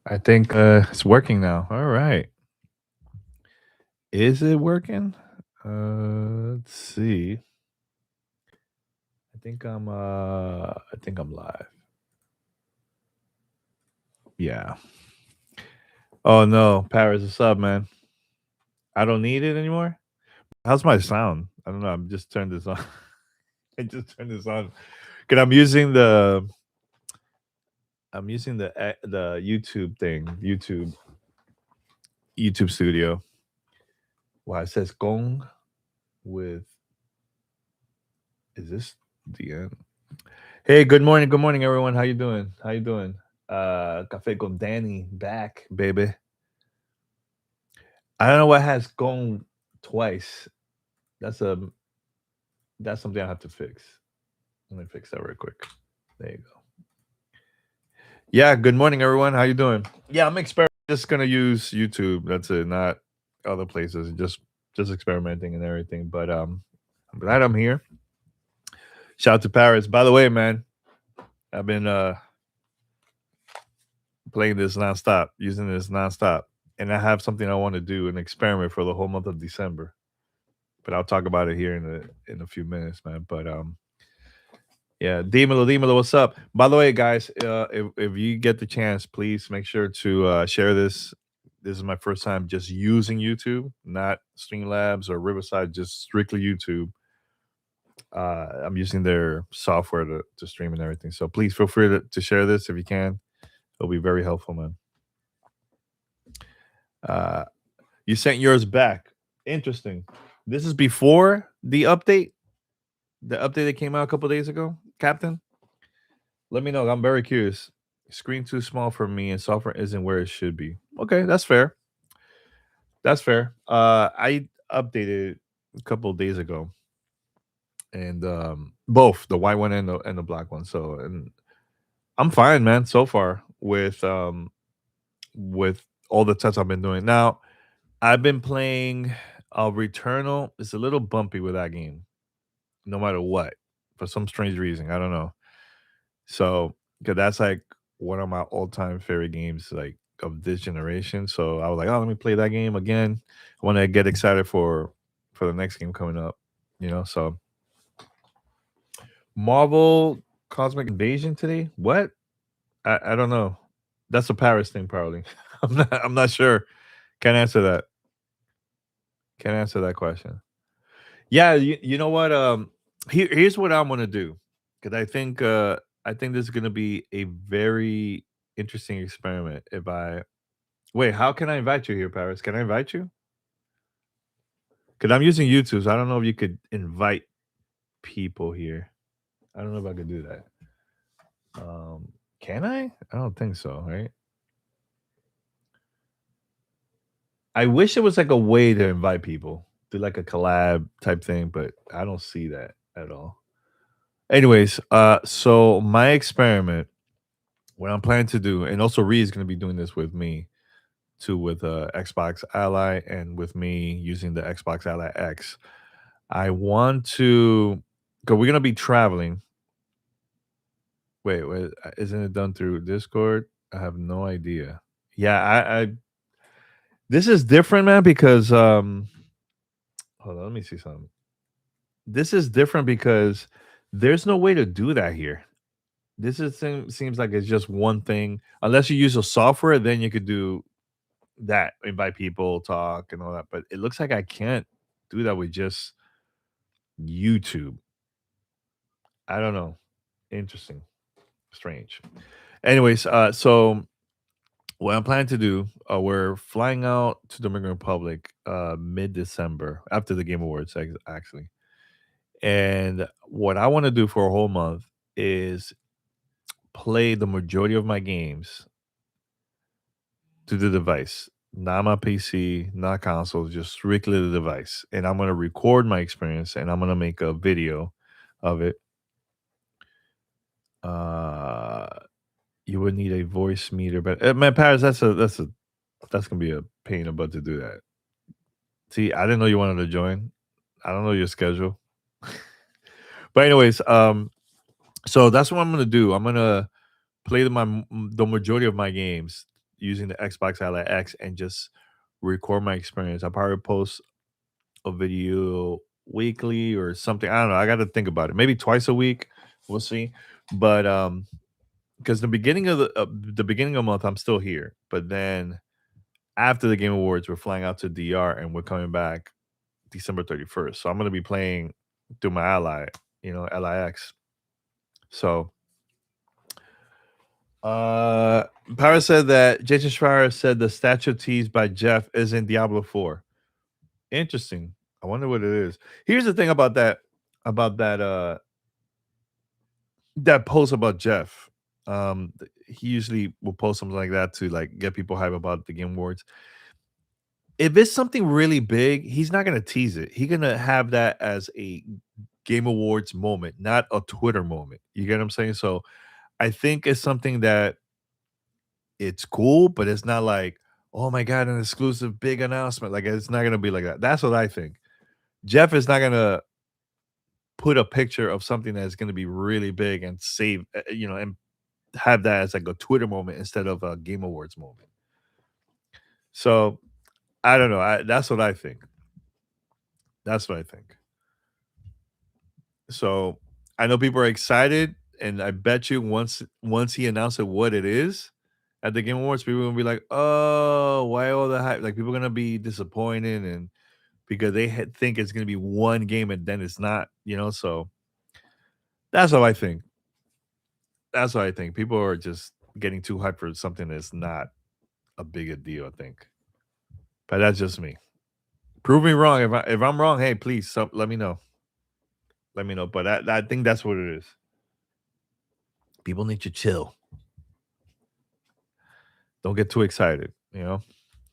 I think it's working now. All right. Is it working? Let's see. I think I'm live. Yeah. Oh no, Paris, what's up, man? I don't need it anymore. How's my sound? I don't know. I'm just turned this on. I just turned this on. Cause I'm using the YouTube thing, YouTube Studio. Wow, it says Gong with is this the end? Hey, good morning, everyone. How you doing? How you doing? Cafe con Danny back, baby. I don't know what has gone twice. That's a that's something I have to fix. Let me fix that real quick. There you go. Yeah, good morning, everyone. How you doing? Yeah, I'm just gonna use YouTube. That's it, not other places. Just experimenting and everything. But I'm glad I'm here. Shout out to Paris. By the way, man, I've been playing this nonstop, using this nonstop, and I have something I want to do, an experiment for the whole month of December. But I'll talk about it here in a few minutes, man. But yeah, Dímelo, what's up? By the way, guys, if you get the chance, please make sure to share this. This is my first time just using YouTube, not Streamlabs or Riverside, just strictly YouTube. I'm using their software to stream and everything. So please feel free to share this if you can. It'll be very helpful, man. Uh, you sent yours back. Interesting. This is before the update that came out a couple days ago, Captain. Let me know. I'm very curious. Screen too small for me, and software isn't where it should be. Okay, that's fair. That's fair. I updated a couple of days ago, and both the white one and the black one. So, and I'm fine, man. So far with all the tests I've been doing. Now, I've been playing Returnal. It's a little bumpy with that game, no matter what, for some strange reason. I don't know. So, because that's like one of my all-time favorite games, like of this generation. So I was like, oh, let me play that game again. I want to get excited for the next game coming up. So Marvel Cosmic Invasion today. What? I don't know. That's a Paris thing, probably. I'm not sure. Can't answer that. Can't answer that question. Yeah, you know what? Here's what I'm gonna do because I think this is gonna be a very interesting experiment. If I wait, how can I invite you here, Paris? Can I invite you? Because I'm using YouTube, so I don't know if you could invite people here. I don't know if I could do that. Can I? I don't think so. Right? I wish there was like a way to invite people, do like a collab type thing, but I don't see that at all. Anyways, so my experiment, what I'm planning to do, and also Ree is going to be doing this with me too, with Xbox Ally and with me using the Xbox Ally X. I want to, because we're going to be traveling. Wait, isn't it done through Discord? I have no idea. Yeah, I this is different, man, because hold on, let me see something. This is different because there's no way to do that here. Seems like it's just one thing. Unless you use a software, then you could do that, invite people, talk, and all that. But it looks like I can't do that with just YouTube. I don't know. Interesting. Strange. Anyways, so what I'm planning to do, we're flying out to Dominican Republic mid-December after the Game Awards, actually. And what I want to do for a whole month is play the majority of my games to the device, not my PC, not console, just strictly the device. And I'm gonna record my experience and I'm gonna make a video of it. Uh, you would need a voice meter, but man, Paris, that's gonna be a pain in the butt to do that. See, I didn't know you wanted to join. I don't know your schedule, but anyways, so that's what I'm gonna do. I'm gonna play the majority of my games, using the Xbox Ally X and just record my experience. I'll probably post a video weekly or something. I don't know. I got to think about it. Maybe twice a week. We'll see. But because the beginning of the month, I'm still here. But then after the Game Awards, we're flying out to DR and we're coming back December 31st. So I'm gonna be playing through my Ally, LIX. So Paris said that Jason Schreier said the statue teased by Jeff is in Diablo 4. Interesting. I wonder what it is. Here's the thing about that that post about Jeff. He usually will post something like that to like get people hype about the Game Awards. If it's something really big, he's not gonna tease it. He's gonna have that as a Game Awards moment, not a Twitter moment. You get what I'm saying? So I think it's something that it's cool, but it's not like, oh my god, an exclusive big announcement. Like it's not gonna be like that. That's what I think. Jeff is not gonna put a picture of something that's gonna be really big and save, and have that as like a Twitter moment instead of a Game Awards moment. So I don't know. That's what I think. That's what I think. So I know people are excited, and I bet you once he announces what it is at the Game Awards, people are gonna be like, "Oh, why all the hype?" Like people are gonna be disappointed, and because they think it's gonna be one game and then it's not, So that's how I think. That's what I think. People are just getting too hyped for something that's not a big a deal. I think, but that's just me. Prove me wrong. If I'm wrong, hey, please let me know. Let me know. But I think that's what it is. People need to chill. Don't get too excited.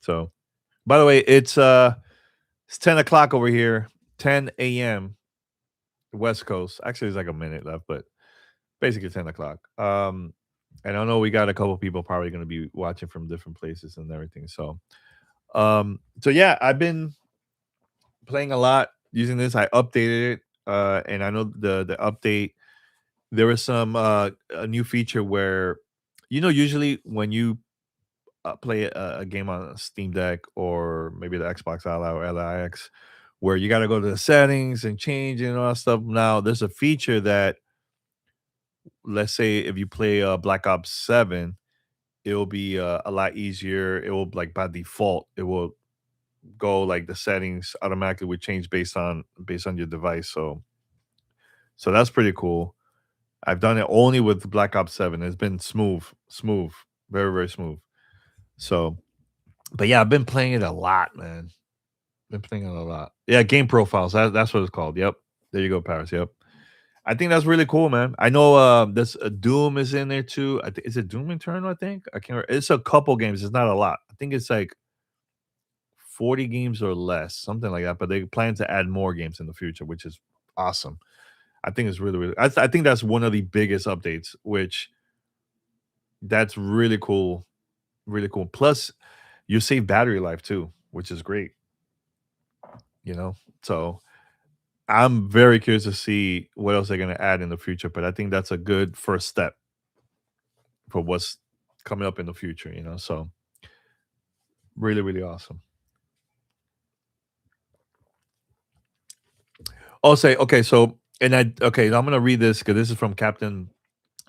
So, by the way, it's 10 o'clock over here, 10 a.m. West Coast. Actually, there's like a minute left, but basically 10 o'clock. And I know we got a couple people probably going to be watching from different places and everything. So yeah, I've been playing a lot using this. I updated it, and I know the update. There was some a new feature where, usually when you play a game on a Steam Deck or maybe the Xbox Ally or LIX, where you got to go to the settings and change and all that stuff. Now there's a feature that, let's say, if you play Black Ops 7, it'll be a lot easier. It will, like, by default, it will go like the settings automatically would change based on your device. So that's pretty cool. I've done it only with Black Ops 7. It's been smooth, very, very smooth. So, but yeah, I've been playing it a lot, man. Been playing it a lot. Yeah, game profiles. That's what it's called. Yep. There you go, Paris. Yep. I think that's really cool, man. I know this Doom is in there too. Is it Doom Eternal? I think I can't. It's a couple games. It's not a lot. I think it's like 40 games or less, something like that. But they plan to add more games in the future, which is awesome. I think it's really, really. I think that's one of the biggest updates, which that's really cool, really cool. Plus, you save battery life too, which is great. So I'm very curious to see what else they're going to add in the future. But I think that's a good first step for what's coming up in the future. So really, really awesome. I'll say, okay, so, I'm gonna read this because this is from Captain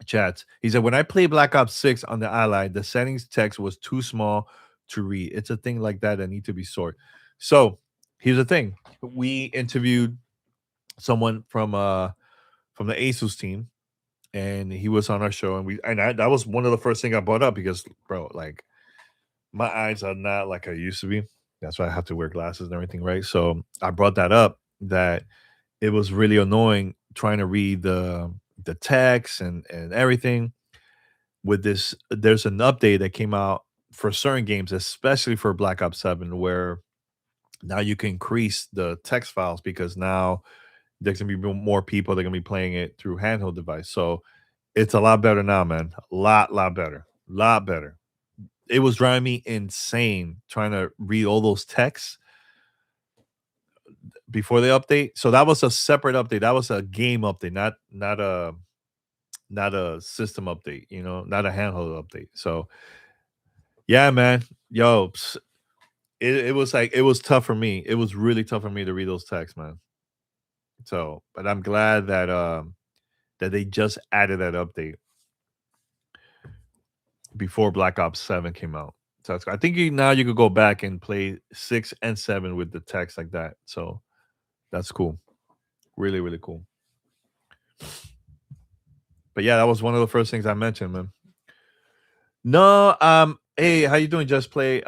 Chats. He said, when I played Black Ops 6 on the Ally, the settings text was too small to read. It's a thing like that need to be sorted. So here's the thing. We interviewed someone from the Asus team, and he was on our show, that was one of the first thing I brought up because, bro, like, my eyes are not like I used to be. That's why I have to wear glasses and everything, right? So I brought that up, that it was really annoying trying to read the text and everything. With this, there's an update that came out for certain games, especially for Black Ops 7, where now you can increase the text files because now there's gonna be more people that are gonna be playing it through handheld device. So it's a lot better now, man. A lot better. Lot better. It was driving me insane trying to read all those texts before the update. So that was a separate update. That was a game update, not a system update, not a handheld update. So Yeah, man. Yo, it was like it was tough for me. It was really tough for me to read those texts, man. So, but I'm glad that they just added that update before Black Ops 7 came out. So I think now you could go back and play 6 and 7 with the text like that. So that's cool. Really, really cool. But yeah, that was one of the first things I mentioned, man. No, hey, how you doing? Just play.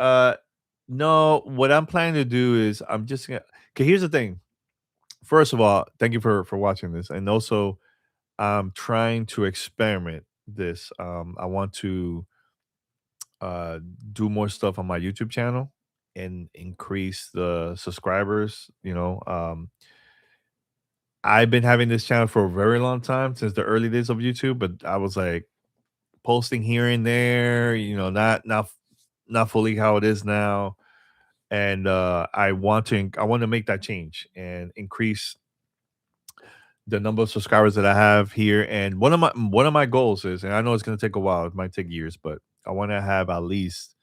No, what I'm planning to do is I'm just gonna. Okay, here's the thing. First of all, thank you for watching this, and also I'm trying to experiment this. I want to uh do more stuff on my YouTube channel and increase the subscribers. I've been having this channel for a very long time since the early days of YouTube, but I was like posting here and there, not fully how it is now. And I want to make that change and increase the number of subscribers that I have here. And one of my goals is, and I know it's gonna take a while, it might take years, but I want to have at least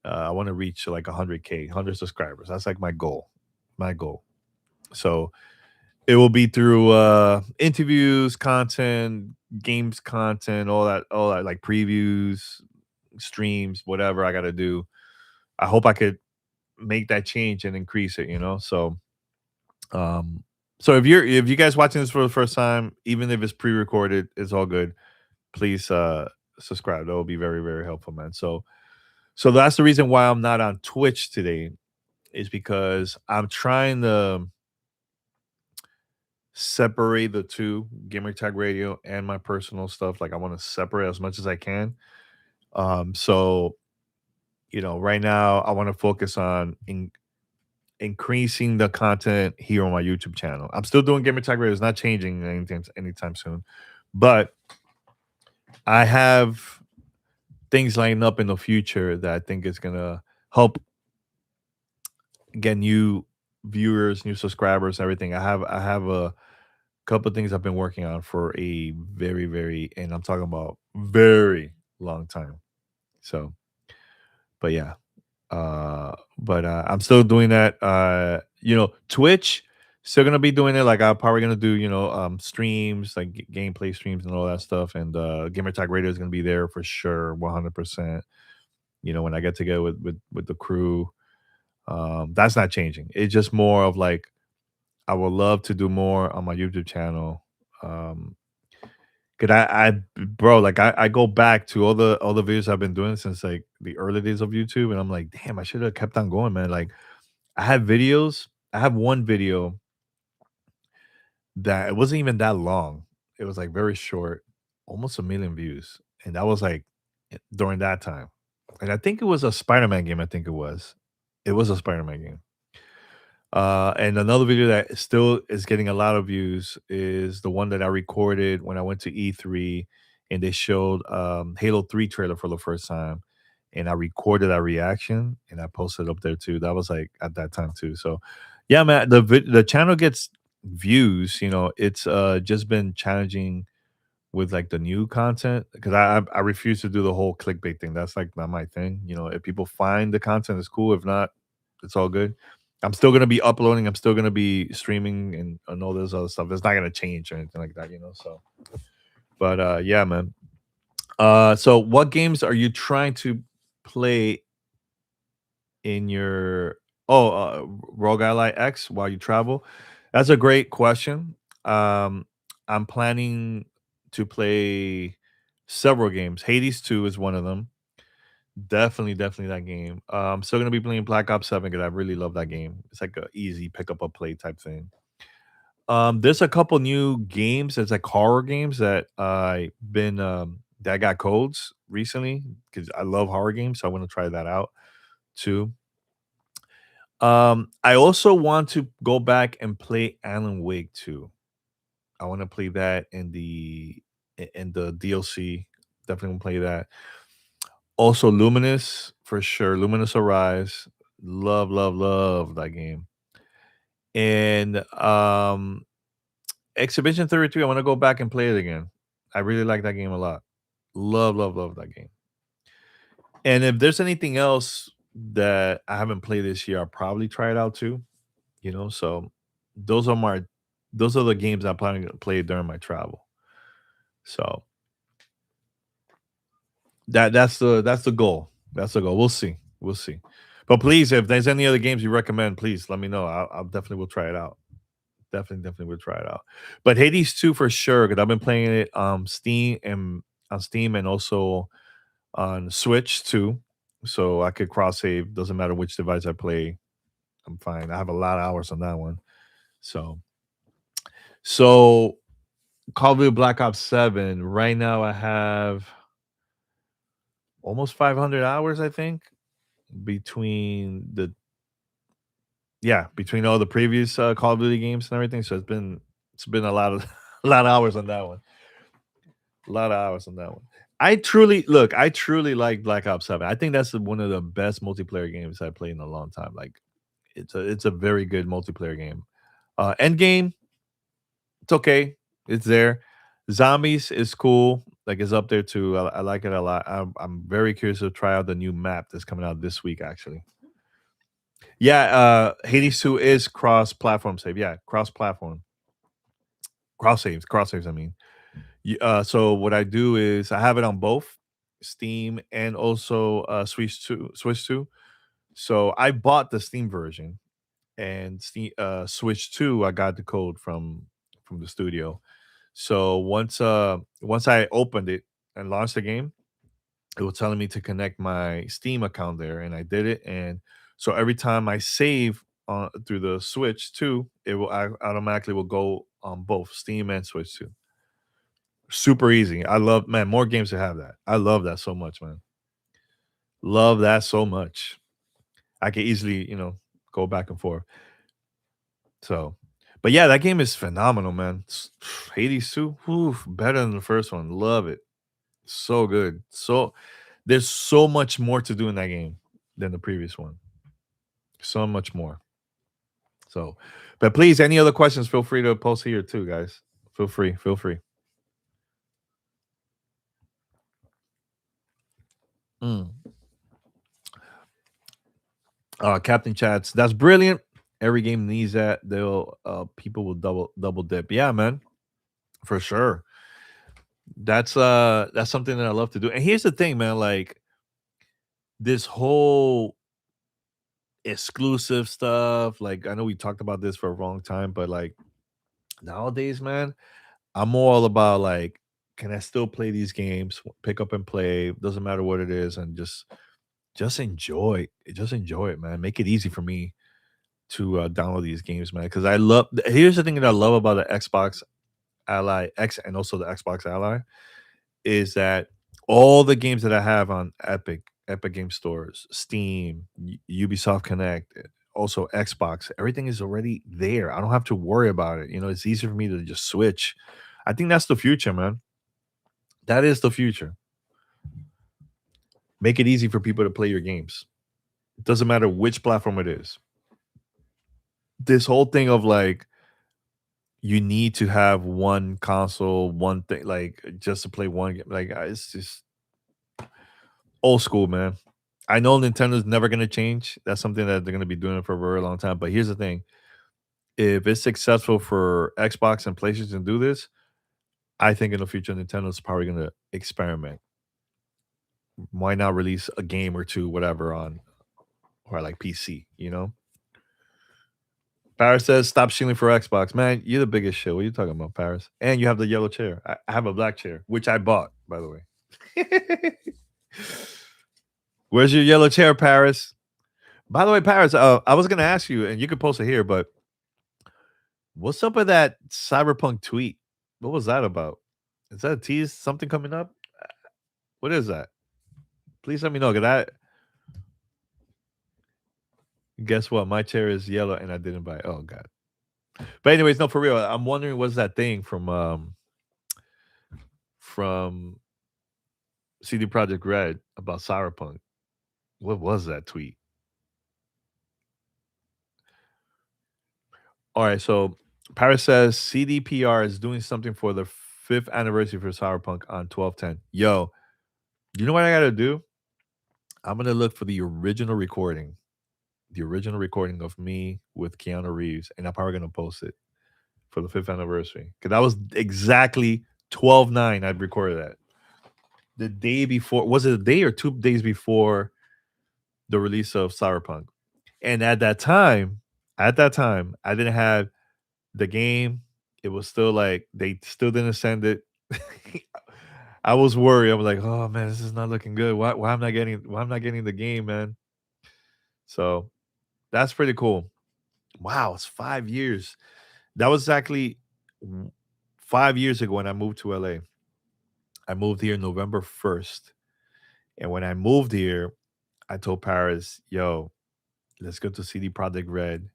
I want to reach like 100K, 100 subscribers. That's like my goal. My goal. So it will be through interviews, content, games content, all that like previews, streams, whatever I gotta do. I hope I could make that change and increase it. Um so if you guys watching this for the first time, even if it's pre-recorded, it's all good. Please subscribe. That will be very, very helpful, man. So that's the reason why I'm not on Twitch today, is because I'm trying to separate the two, Gamer Tag Radio and my personal stuff. Like I want to separate as much as I can. So right now I want to focus on increasing the content here on my YouTube channel. I'm still doing Gamer Tag Radio. It's not changing anytime soon, but I have things lined up in the future that I think is gonna help get new viewers, new subscribers, everything. I have a couple of things I've been working on for a very, very, and I'm talking about very long time. So, but yeah, but I'm still doing that. Twitch still gonna be doing it. Like I'm probably gonna do streams, like gameplay streams and all that stuff. And Gamer Tag Radio is gonna be there for sure, 100%. When I get together with the crew, that's not changing. It's just more of like I would love to do more on my YouTube channel. Um, Cause bro, like I go back to all the videos I've been doing since like the early days of YouTube, and I'm like, damn, I should have kept on going, man. Like I had videos. I have one video that it wasn't even that long. It was like very short, almost a million views, and that was like during that time. And I think it was a Spider-Man game. I think it was. It was a Spider-Man game. And another video that still is getting a lot of views is the one that I recorded when I went to E3 and they showed Halo 3 trailer for the first time. And I recorded that reaction and I posted up there too. That was like at that time too. So yeah, man, the channel gets views. It's just been challenging with like the new content because I refuse to do the whole clickbait thing. That's like not my thing. If people find the content, it's cool. If not, it's all good. I'm still gonna be uploading. I'm still gonna be streaming and all this other stuff. It's not gonna change or anything like that. So, but yeah, man. So what games are you trying to play in your Rogue Ally X while you travel? That's a great question. I'm planning to play several games. Hades 2 is one of them. Definitely, definitely that game. I'm still gonna be playing Black Ops 7 because I really love that game. It's like a easy pick up a play type thing. There's a couple new games. It's like horror games that I got codes recently because I love horror games, so I want to try that out too. I also want to go back and play Alan Wake 2. I want to play that in the DLC. Definitely gonna play that. Also, Luminous for sure. Luminous Arise. Love, love, love that game. And Exhibition 33, I want to go back and play it again. I really like that game a lot. Love, love, love that game. And if there's anything else that I haven't played this year, I'll probably try it out too. So those are my those are the games I'm planning to play during my travel. So that's the goal. That's the goal. We'll see. We'll see. But please, if there's any other games you recommend, please let me know. I'll definitely will try it out. Definitely will try it out. But Hades 2 for sure, because I've been playing it on Steam and also on Switch too. So I could cross save. Doesn't matter which device I play. I'm fine. I have a lot of hours on that one. So Call of Duty Black Ops 7. Right now I have almost 500 hours, I think, between between all the previous Call of Duty games and everything. So it's been a lot of a lot of hours on that one. A lot of hours on that one. I truly like Black Ops 7. I think that's one of the best multiplayer games I played in a long time. Like it's a very good multiplayer game. Endgame, it's okay. It's there. Zombies is cool. Like it's up there too. I like it a lot. I'm very curious to try out the new map that's coming out this week. Actually, yeah. Hades 2 is cross-platform save. Yeah, cross-platform, cross saves. I mean, so what I do is I have it on both Steam and also Switch 2. So I bought the Steam version, and Switch 2 I got the code from the studio. So once I opened it and launched the game, it was telling me to connect my Steam account there, and I did it. And so every time I save through the Switch 2, it will automatically will go on both Steam and Switch 2. Super easy. I love, man, more games to have that. I love that so much, man. Love that so much. I can easily, go back and forth. So, but yeah, that game is phenomenal, man. Hades 2, better than the first one. Love it. So good. So there's so much more to do in that game than the previous one. So much more. So, but please, any other questions, feel free to post here too, guys. Feel free. Feel free. Mm. Captain Chats, that's brilliant. Every game needs that. They'll people will double dip. Yeah, man, for sure. That's something that I love to do. And here's the thing, man, like this whole exclusive stuff, like I know we talked about this for a long time, but like nowadays, man, I'm more all about like, can I still play these games, pick up and play, doesn't matter what it is, and just enjoy it, man. Make it easy for me to download these games, man. Because here's the thing that I love about the Xbox Ally X and also the Xbox Ally is that all the games that I have on Epic Game Stores, Steam, Ubisoft Connect, also Xbox, everything is already there. I don't have to worry about it. It's easy for me to just switch. I think that's the future, man. That is the future. Make it easy for people to play your games. It doesn't matter which platform it is. This whole thing of like you need to have one console, one thing, like just to play one game. Like it's just old school, man. I know Nintendo's never gonna change. That's something that they're gonna be doing for a very long time. But here's the thing: if it's successful for Xbox and PlayStation to do this, I think in the future Nintendo's probably gonna experiment. Why not release a game or two, whatever, on or like PC? Paris says, "Stop shilling for Xbox, man. You're the biggest shit. What are you talking about, Paris? And you have the yellow chair. I have a black chair, which I bought, by the way." Where's your yellow chair, Paris? By the way, Paris, I was gonna ask you, and you could post it here, but what's up with that cyberpunk tweet? What was that about? Is that a tease? Something coming up? What is that? Please let me know. Cause guess what? My chair is yellow, and I didn't buy it. Oh god. But anyways, no, for real. I'm wondering what's that thing from CD Project Red about cyberpunk. What was that tweet? All right, so Paris says CDPR is doing something for the fifth anniversary for Cyberpunk on 12/10. Yo, you know what I gotta do? I'm gonna look for the original recording of me with Keanu Reeves, and I'm probably gonna post it for the 5th anniversary because that was exactly 12/9. I recorded that the day before. Was it a day or 2 days before the release of Cyberpunk? And at that time, I didn't have the game. It was still like they still didn't send it. I was worried. I was like, "Oh man, this is not looking good. Why am I getting the game, man?" So that's pretty cool. Wow, it's 5 years. That was exactly 5 years ago when I moved to LA. I moved here November 1st. And when I moved here, I told Paris, yo, let's go to CD Project Red,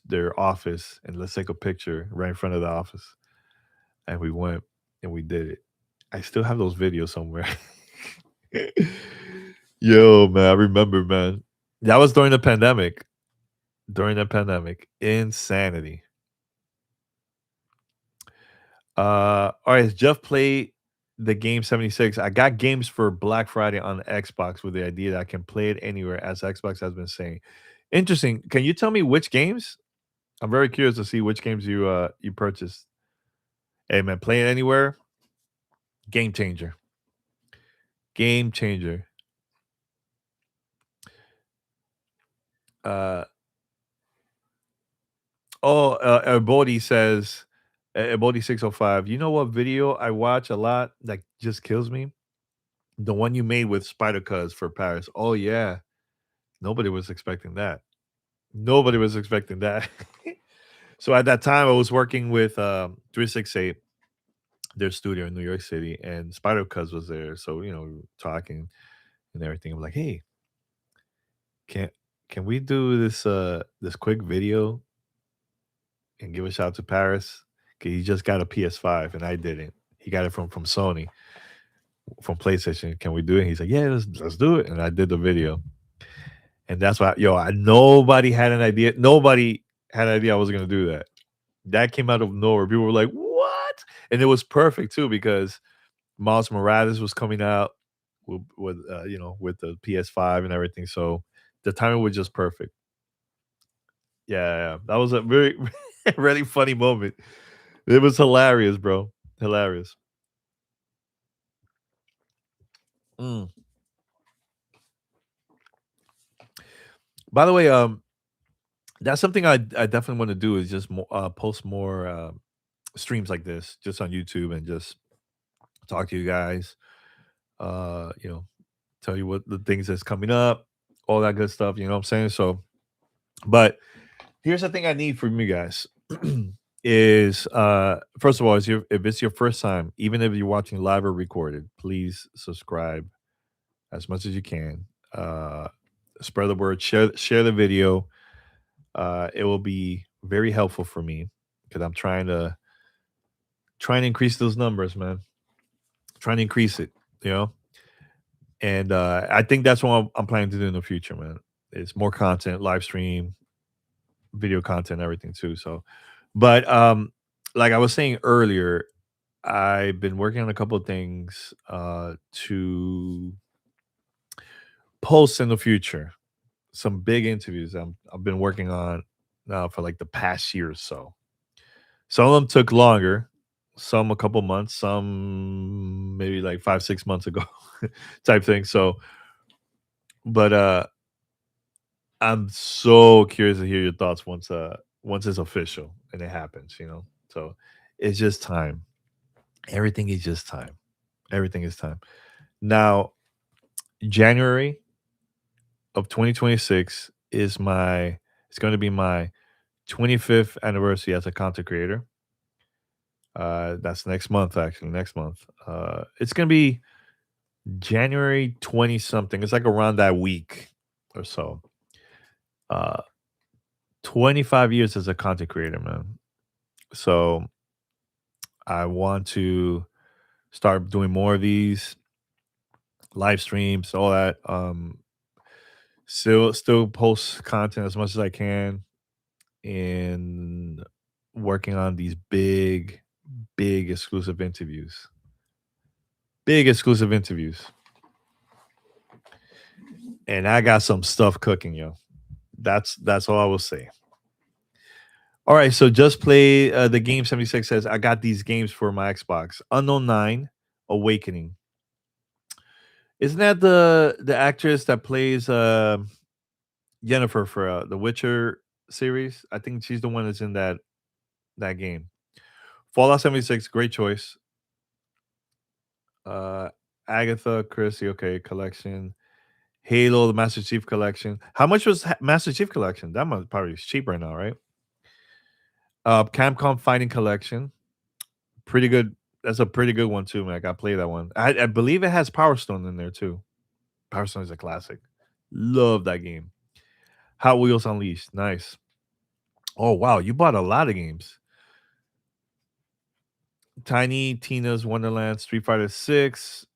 their office, and let's take a picture right in front of the office. And we went and we did it. I still have those videos somewhere. Yo, man, I remember, man. That was during the pandemic. During the pandemic. Insanity. All right, Jeff played the game 76. I got games for Black Friday on Xbox with the idea that I can play it anywhere, as Xbox has been saying. Interesting. Can you tell me which games? I'm very curious to see which games you purchased. Hey man, play it anywhere. Game changer. Game changer. Uh Bodhi says Bodhi 605. You know what video I watch a lot that just kills me? The one you made with Spider Cuz for Paris. Oh yeah. Nobody was expecting that. Nobody was expecting that. So at that time, I was working with 368, their studio in New York City, and Spider Cuz was there. So we were talking and everything. I'm like, hey, can can we do this quick video and give a shout out to Paris? Cause he just got a PS5 and I didn't. He got it from Sony, from PlayStation. Can we do it? He's like, yeah, let's do it. And I did the video. And that's why, nobody had an idea. Nobody had an idea I was gonna do that. That came out of nowhere. People were like, "What?" And it was perfect too because Miles Morales was coming out with the PS5 and everything. So the timing was just perfect. Yeah, that was a very really funny moment. It was hilarious, bro. Hilarious. Mm. By the way, that's something I definitely want to do is just post more streams like this just on YouTube and just talk to you guys. You know, tell you what the things that's coming up, all that good stuff. You know what I'm saying? So, but here's the thing I need from you guys is first of all, if it's your first time, even if you're watching live or recorded, please subscribe as much as you can. Spread the word, share the video. It will be very helpful for me because I'm trying to increase those numbers, man. Trying to increase it, you know. And I think that's what I'm planning to do in the future, man. It's more content, live stream, video content, everything too. So, but like I was saying earlier, I've been working on a couple of things to post in the future. Some big interviews I've been working on now for like the past year or so. Some of them took longer, some a couple months, some maybe like 5 6 months ago, type thing. So, but I'm so curious to hear your thoughts once it's official and it happens, you know. So it's just time. Everything is just time. Everything is time. Now, January of 2026 is my it's going to be my 25th anniversary as a content creator. That's next month, actually. Next month. It's going to be January 20 something. It's like around that week or so. Uh, 25 years as a content creator, man. So I want to start doing more of these live streams, all that. Still post content as much as I can, and working on these big exclusive interviews. Big exclusive interviews. and I got some stuff cooking, yo. That's all I will say. All right, so just play the game 76 says I got these games for my Xbox. Unknown 9, Awakening. Isn't that the actress that plays Jennifer for the Witcher series? I think she's the one that's in that game. Fallout 76, great choice. Uh Agatha Christie, okay, collection. Halo, the Master Chief collection. How much was Master Chief collection? That must probably is cheap right now, right? Capcom Fighting Collection. Pretty good. That's a pretty good one too, man. I got to play that one. I believe it has Power Stone in there too. Power Stone is a classic. Love that game. Hot Wheels Unleashed. Nice. Oh wow, you bought a lot of games. Tiny Tina's Wonderland, Street Fighter 6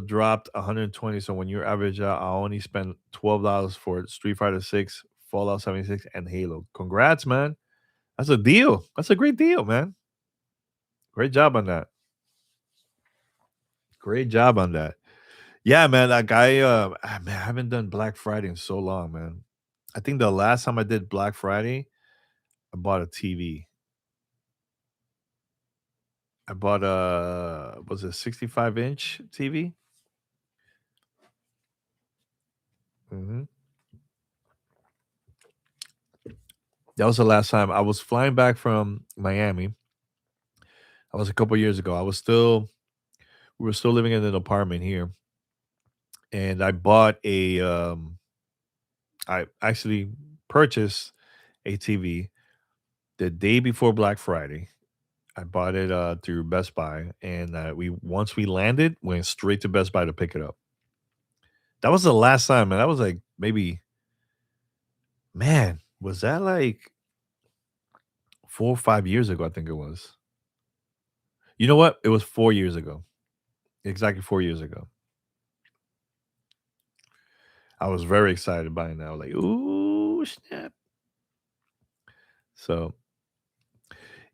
dropped 120. So when you average out, I only spent $12 for Street Fighter 6, Fallout 76, and Halo. Congrats, man. That's a deal. That's a great deal, man. Great job on that. Great job on that. Yeah, man. That guy, man, I haven't done Black Friday in so long, man. I think the last time I did Black Friday, I bought a TV. I bought a was it 65-inch TV? Hmm. That was the last time I was flying back from Miami. I was a couple years ago. We were still living in an apartment here, and I actually purchased a TV the day before Black Friday. I bought it through Best Buy, and we once we landed, went straight to Best Buy to pick it up. That was the last time, man. That was like maybe, man, was that like 4 or 5 years ago? I think it was. You know what? It was 4 years ago. Exactly 4 years ago. I was very excited buying that. I was like, ooh, snap. So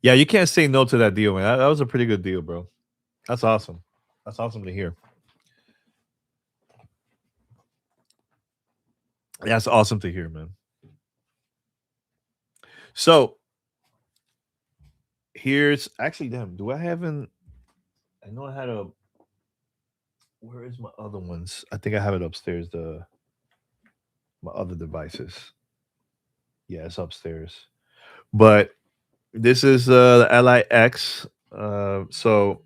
yeah, you can't say no to that deal, man. That was a pretty good deal, bro. That's awesome. That's awesome to hear. That's awesome to hear, man. So here's actually, damn, do I haven't I know I had a where is my other ones? I think I have it upstairs, the my other devices. Yeah, it's upstairs. But this is the LIX. So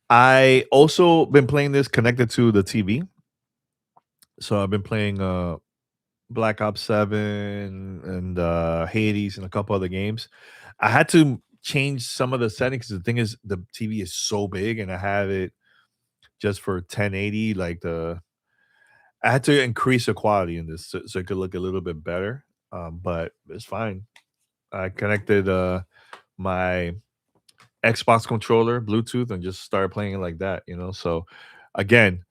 I also been playing this connected to the TV. So I've been playing Black Ops 7 and Hades and a couple other games. I had to change some of the settings. The thing is the TV is so big and I have it just for 1080. Like the I had to increase the quality in this so it could look a little bit better. But it's fine. I connected my Xbox controller, Bluetooth, and just started playing it like that, you know. So again,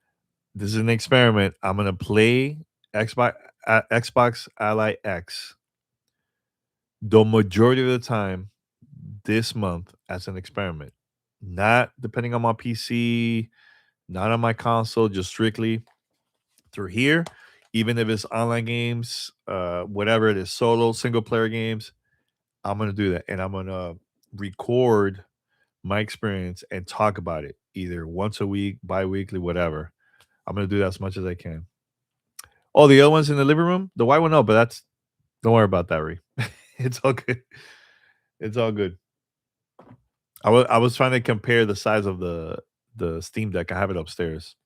this is an experiment. I'm gonna play Xbox Ally X the majority of the time this month as an experiment. Not depending on my PC, not on my console, just strictly through here. Even if it's online games, whatever it is, solo, single player games, I'm gonna do that, and I'm gonna record my experience and talk about it either once a week, bi-weekly, whatever. I'm gonna do that as much as I can. Oh, the other ones in the living room, the white one, no, but that's don't worry about that, Ree. It's all good. It's all good. I was trying to compare the size of the Steam Deck. I have it upstairs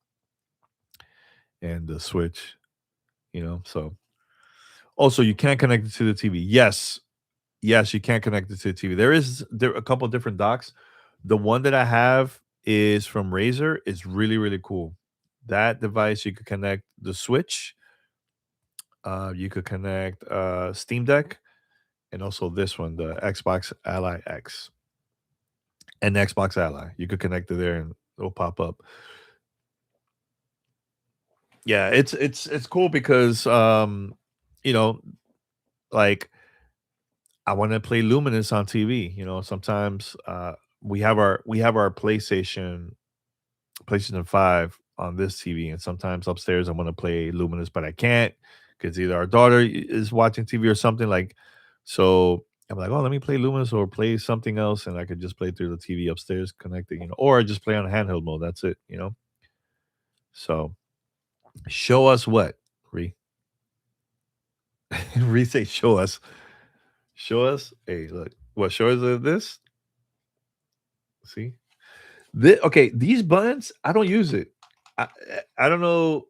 and the Switch, you know. So also you can't connect it to the TV. Yes, you can't connect it to the TV. There a couple different docks. The one that I have is from Razer. It's really, really cool. That device you could connect the Switch, you could connect Steam Deck, and also this one, the Xbox Ally X and Xbox Ally. You could connect it there and it'll pop up. Yeah, it's cool because you know, like I want to play Luminous on TV. You know, sometimes we have our PlayStation 5 on this TV, and sometimes upstairs I want to play Luminous, but I can't because either our daughter is watching TV or something like. So I'm like, oh, let me play Luminous or play something else, and I could just play through the TV upstairs, connecting, or just play on handheld mode. That's it. So show us what, Re. Re say show us. Show us. Hey, look. What show us this? See? Okay, these buttons, I don't use it. I don't know.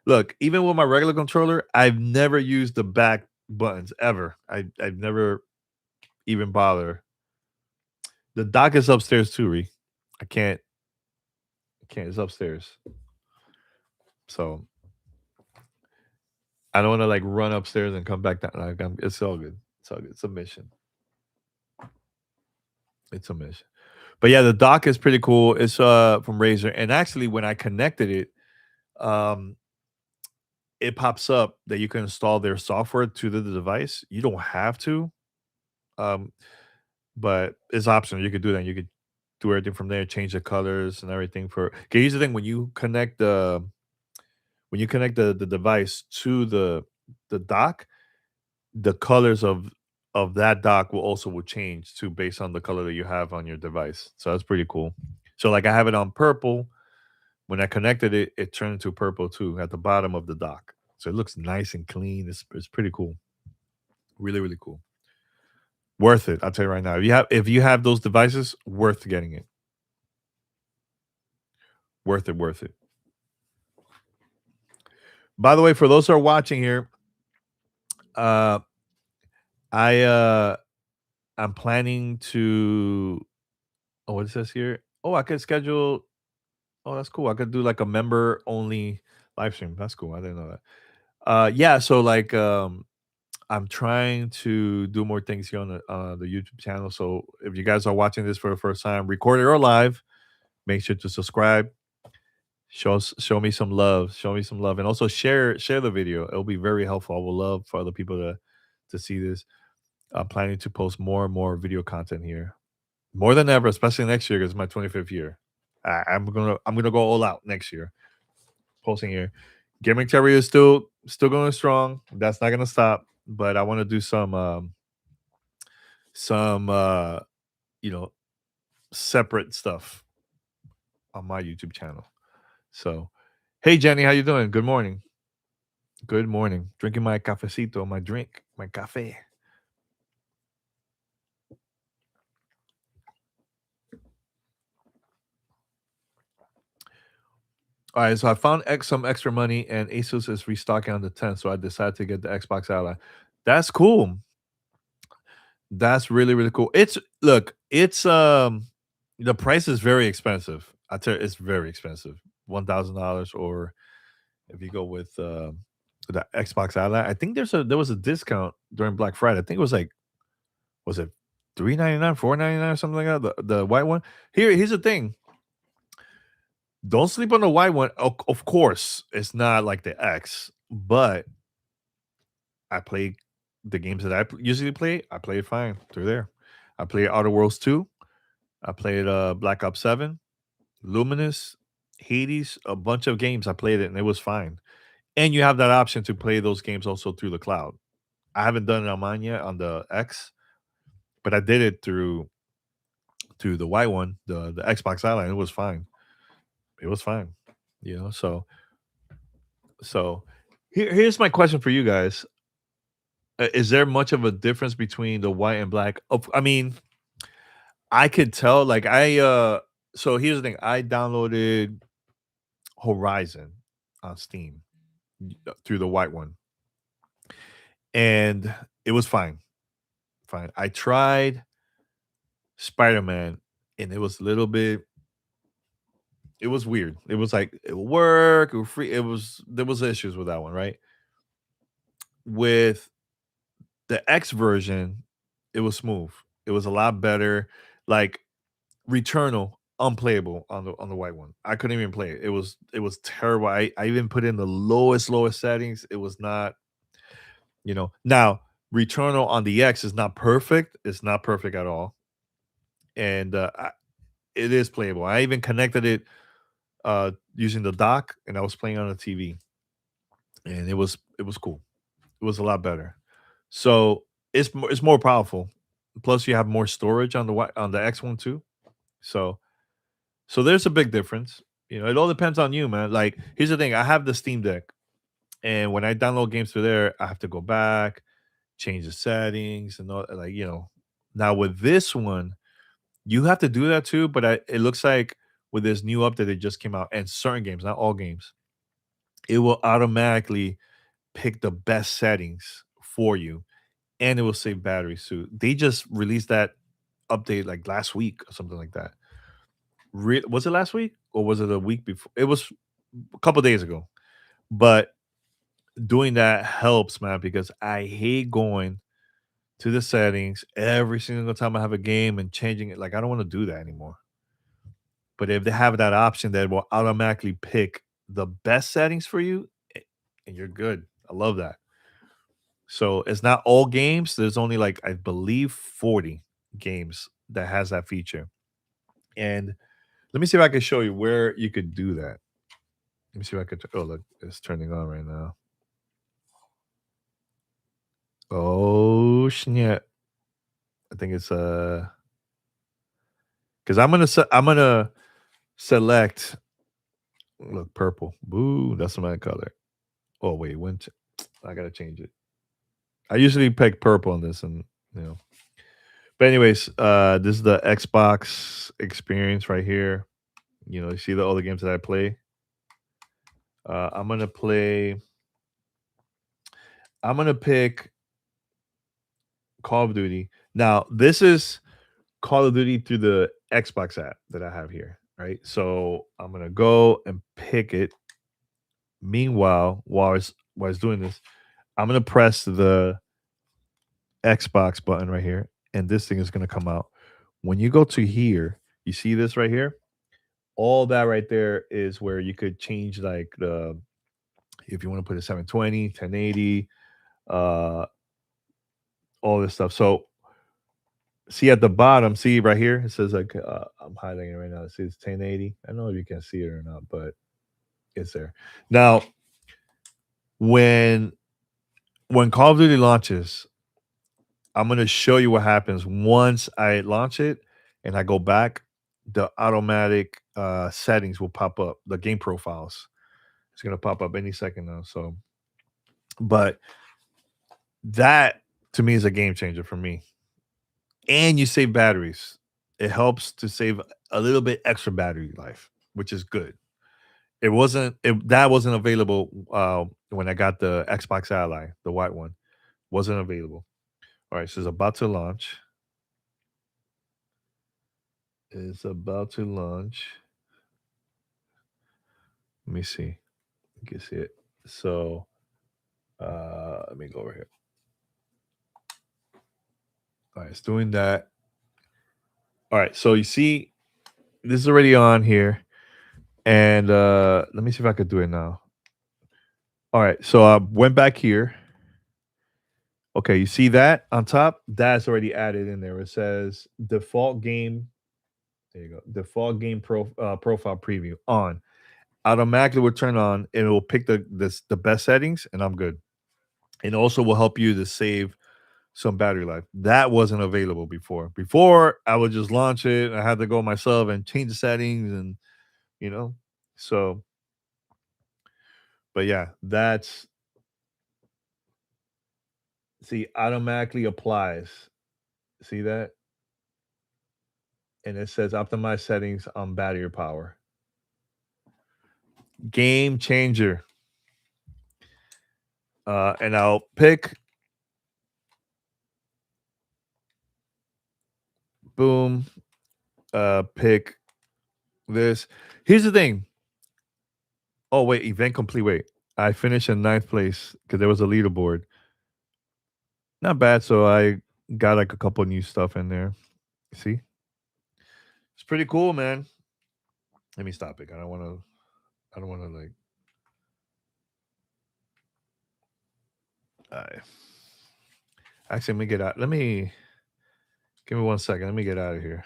Look, even with my regular controller, I've never used the back buttons ever. I've never even bother. The dock is upstairs too, Re. I can't. I can't. It's upstairs. So I don't want to like run upstairs and come back down. Like it's all good. It's all good. It's a mission. It's a mission. But yeah, the dock is pretty cool. It's from Razer, and actually, when I connected it, um, it pops up that you can install their software to the device. You don't have to, um, but it's optional. You could do that. You could do everything from there, change the colors and everything. Okay, here's the thing: when you connect the device to the dock, the colors of that dock will change too based on the color that you have on your device. So that's pretty cool. So like I have it on purple. When I connected it, it turned into purple too at the bottom of the dock. So it looks nice and clean. It's pretty cool. Really, really cool. Worth it. I'll tell you right now. If you have those devices, worth getting it. Worth it, worth it. By the way, for those who are watching here, uh I I'm planning to what it says here. Oh, I could schedule. Oh, that's cool. I could do like a member only live stream. That's cool. I didn't know that. Yeah, so like I'm trying to do more things here on the YouTube channel. So if you guys are watching this for the first time, recorded or live, make sure to subscribe. Show me some love. Show me some love, and also share the video. It'll be very helpful. I would love for other people to see this. I'm planning to post more and more video content here, more than ever, especially next year because it's my 25th year. I'm gonna go all out next year. Posting here. Gaming Terry is still going strong. That's not gonna stop. But I want to do some you know separate stuff on my YouTube channel. So, hey Jenny, how you doing? Good morning. Good morning. Drinking my cafecito, my drink, my cafe. All right, so I found some extra money, and Asus is restocking on the 10th, so I decided to get the Xbox Ally. That's cool. That's really really cool. It's the price is very expensive. I tell you, it's very expensive. $1,000, or if you go with the Xbox Ally, I think there was a discount during Black Friday. I think it was like was it 3.99, 4.99, or something like that. The white one. Here's the thing. Don't sleep on the white one. Of course, it's not like the X, but I play the games that usually play. I play it fine through there. I played Outer Worlds 2. I played Black Ops 7, Luminous, Hades, a bunch of games. I played it and it was fine. And you have that option to play those games also through the cloud. I haven't done it on mine yet on the X, but I did it through the white one, the Xbox Ally. It was fine. It was fine. So here's my question for you guys. Is there much of a difference between the white and black? I mean, I could tell. Like so here's the thing. I downloaded Horizon on Steam through the white one, and it was fine. Fine. I tried Spider-Man, and it was a little bit. It was weird. It was like it would work. It was free. There was issues with that one, right? With the X version, it was smooth. It was a lot better. Like Returnal, unplayable on the white one. I couldn't even play it. It was terrible. I even put in the lowest settings. It was not. Now Returnal on the X is not perfect. It's not perfect at all, and it is playable. I even connected it using the dock, and I was playing on the TV, and it was cool. It was a lot better. So it's more powerful. Plus, you have more storage on on the X one too. So there's a big difference. It all depends on you, man. Like, here's the thing: I have the Steam Deck, and when I download games through there, I have to go back, change the settings, and all. Like, now with this one, you have to do that too. But it looks like with this new update that just came out, and certain games, not all games, it will automatically pick the best settings for you, and it will save batteries too. They just released that update like last week or something like that. Was it last week or was it a week before? It was a couple days ago. But doing that helps, man, because I hate going to the settings every single time I have a game and changing it. Like, I don't want to do that anymore. But if they have that option that will automatically pick the best settings for you, and you're good. I love that. So it's not all games. There's only, like, I believe 40 games that has that feature. And let me see if I can show you where you could do that. Let me see if I could. Oh, look, it's turning on right now. Oh snap! I think it's because I'm gonna select. Look, purple. Boo, that's my color. Oh wait, I gotta change it. I usually pick purple on this, and you know. But anyways, this is the Xbox experience right here. You see all the games that I play. I'm gonna play. I'm gonna pick Call of Duty. Now, this is Call of Duty through the Xbox app that I have here, right? So I'm gonna go and pick it. Meanwhile, while I was doing this, I'm gonna press the Xbox button right here, and this thing is gonna come out. When you go to here, you see this right here? All that right there is where you could change, like, the if you want to put a 720, 1080, uh, all this stuff. So see at the bottom, see right here, it says, like, I'm highlighting it right now. It says 1080. I don't know if you can see it or not, but it's there. Now, when Call of Duty launches, I'm gonna show you what happens once I launch it and I go back. The automatic settings will pop up. The game profiles. It's gonna pop up any second now. So, but that to me is a game changer for me. And you save batteries. It helps to save a little bit extra battery life, which is good. That wasn't available when I got the Xbox Ally, the white one. Wasn't available. All right, so it's about to launch. It's about to launch. Let me see. You can see it. So let me go over here. All right, it's doing that. All right, so you see this is already on here. And let me see if I could do it now. All right, so I went back here. Okay, you see that on top? That's already added in there. It says default game. There you go. Default game profile preview on. Automatically will turn on and it will pick the best settings, and I'm good. And also will help you to save some battery life. That wasn't available before. Before I would just launch it. I had to go myself and change the settings, and you know. So, but yeah, that's see automatically applies. See that? And it says optimize settings on battery power. Game changer. And I'll pick boom. Pick this. Here's the thing. Oh wait, event complete. Wait, I finished in ninth place because there was a leaderboard. Not bad. So I got like a couple new stuff in there. See, it's pretty cool, man. Let me stop it. I don't want to. I don't want to like. Uh, actually, let me get out. Let me give me 1 second. Let me get out of here.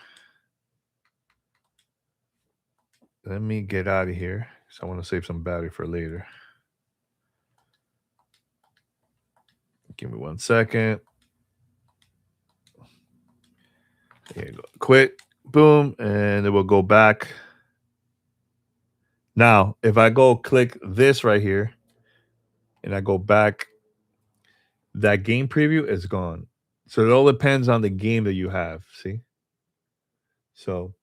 Let me get out of here. So I want to save some battery for later. Give me 1 second. Here you go. Quit. Boom. And it will go back. Now, if I go click this right here and I go back, that game preview is gone. So it all depends on the game that you have. See? So,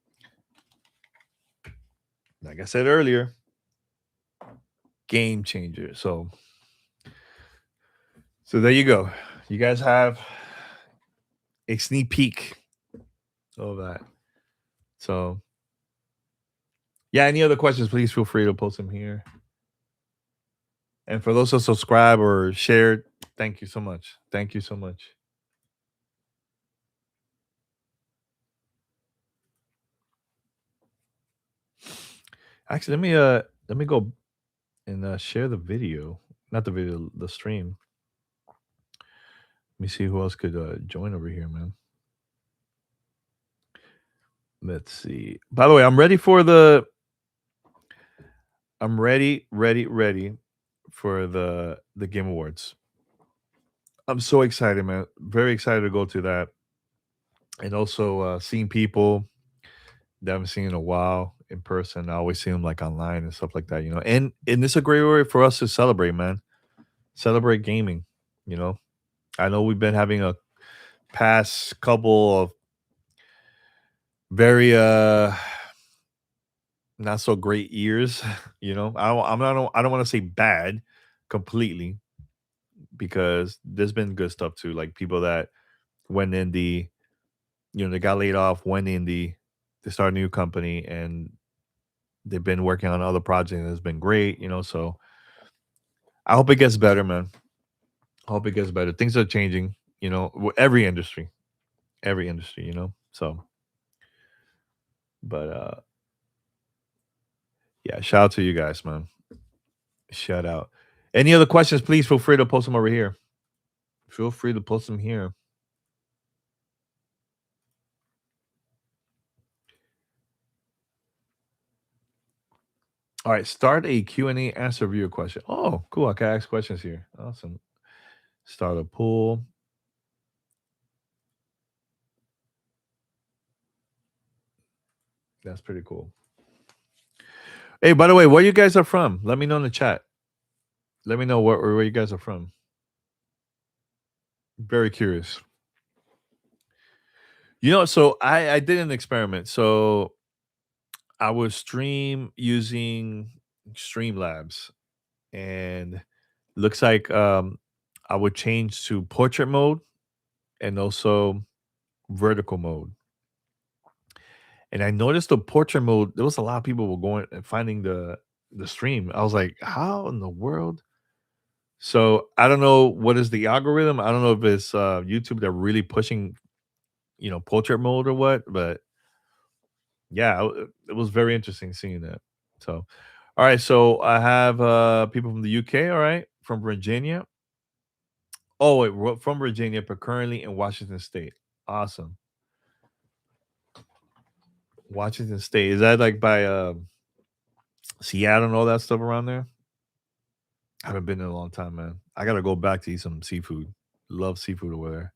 like I said earlier, game changer. So there you go. You guys have a sneak peek of that. So, yeah, any other questions, please feel free to post them here. And for those who subscribe or shared, thank you so much. Thank you so much. Actually, let me go and share the video. Not the video, the stream. Let me see who else could join over here, man. Let's see. By the way, I'm ready for the. I'm ready for the Game Awards. I'm so excited, man. Very excited to go to that, and also seeing people that I haven't seen in a while in person. I always see them like online and stuff like that, you know. And it's a great way for us to celebrate, man. Celebrate gaming, you know. I know we've been having a past couple of very not so great years, you know. I don't want to say bad completely because there's been good stuff too, like people that went indie, you know, they got laid off, went indie, they started a new company, and they've been working on other projects that's been great, you know. So I hope it gets better, man. I hope it gets better. Things are changing, you know, every industry, you know. So, but yeah, shout out to you guys, man. Shout out. Any other questions? Please feel free to post them over here. Feel free to post them here. All right, start a Q&A, answer viewer question. Oh, cool. I can ask questions here. Awesome. Start a pool. That's pretty cool. Hey, by the way, where you guys are from? Let me know in the chat. Let me know where you guys are from. Very curious. You know, so I did an experiment. So I would stream using Streamlabs, and looks like I would change to portrait mode and also vertical mode. And I noticed the portrait mode, there was a lot of people were going and finding the stream. I was like, how in the world? So I don't know what is the algorithm. I don't know if it's YouTube they're really pushing, you know, portrait mode or what, but yeah, it was very interesting seeing that. So, all right, so I have people from the UK, all right, from Virginia. Oh, wait, from Virginia, but currently in Washington State. Awesome. Washington State. Is that like by Seattle and all that stuff around there? I haven't been in a long time, man. I gotta go back to eat some seafood. Love seafood over there.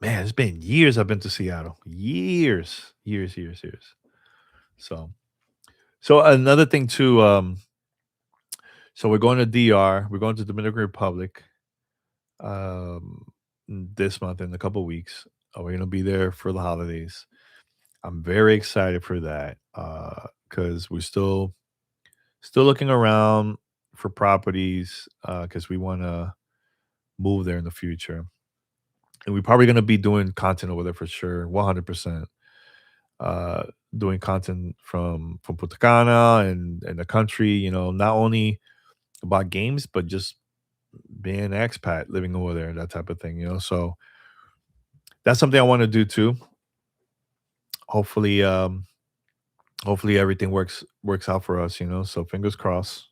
Man, it's been years I've been to Seattle. Years, years, years, years. So, so another thing too. So we're going to DR. We're going to Dominican Republic. Um, this month in a couple weeks. We're gonna be there for the holidays. I'm very excited for that because we're still looking around for properties because we want to move there in the future, and we're probably gonna be doing content over there for sure, 100%. Uh, doing content from Punta Cana and the country, you know, not only about games but just being an expat living over there, that type of thing, you know. So that's something I want to do too. Hopefully, hopefully everything works out for us, you know. So fingers crossed.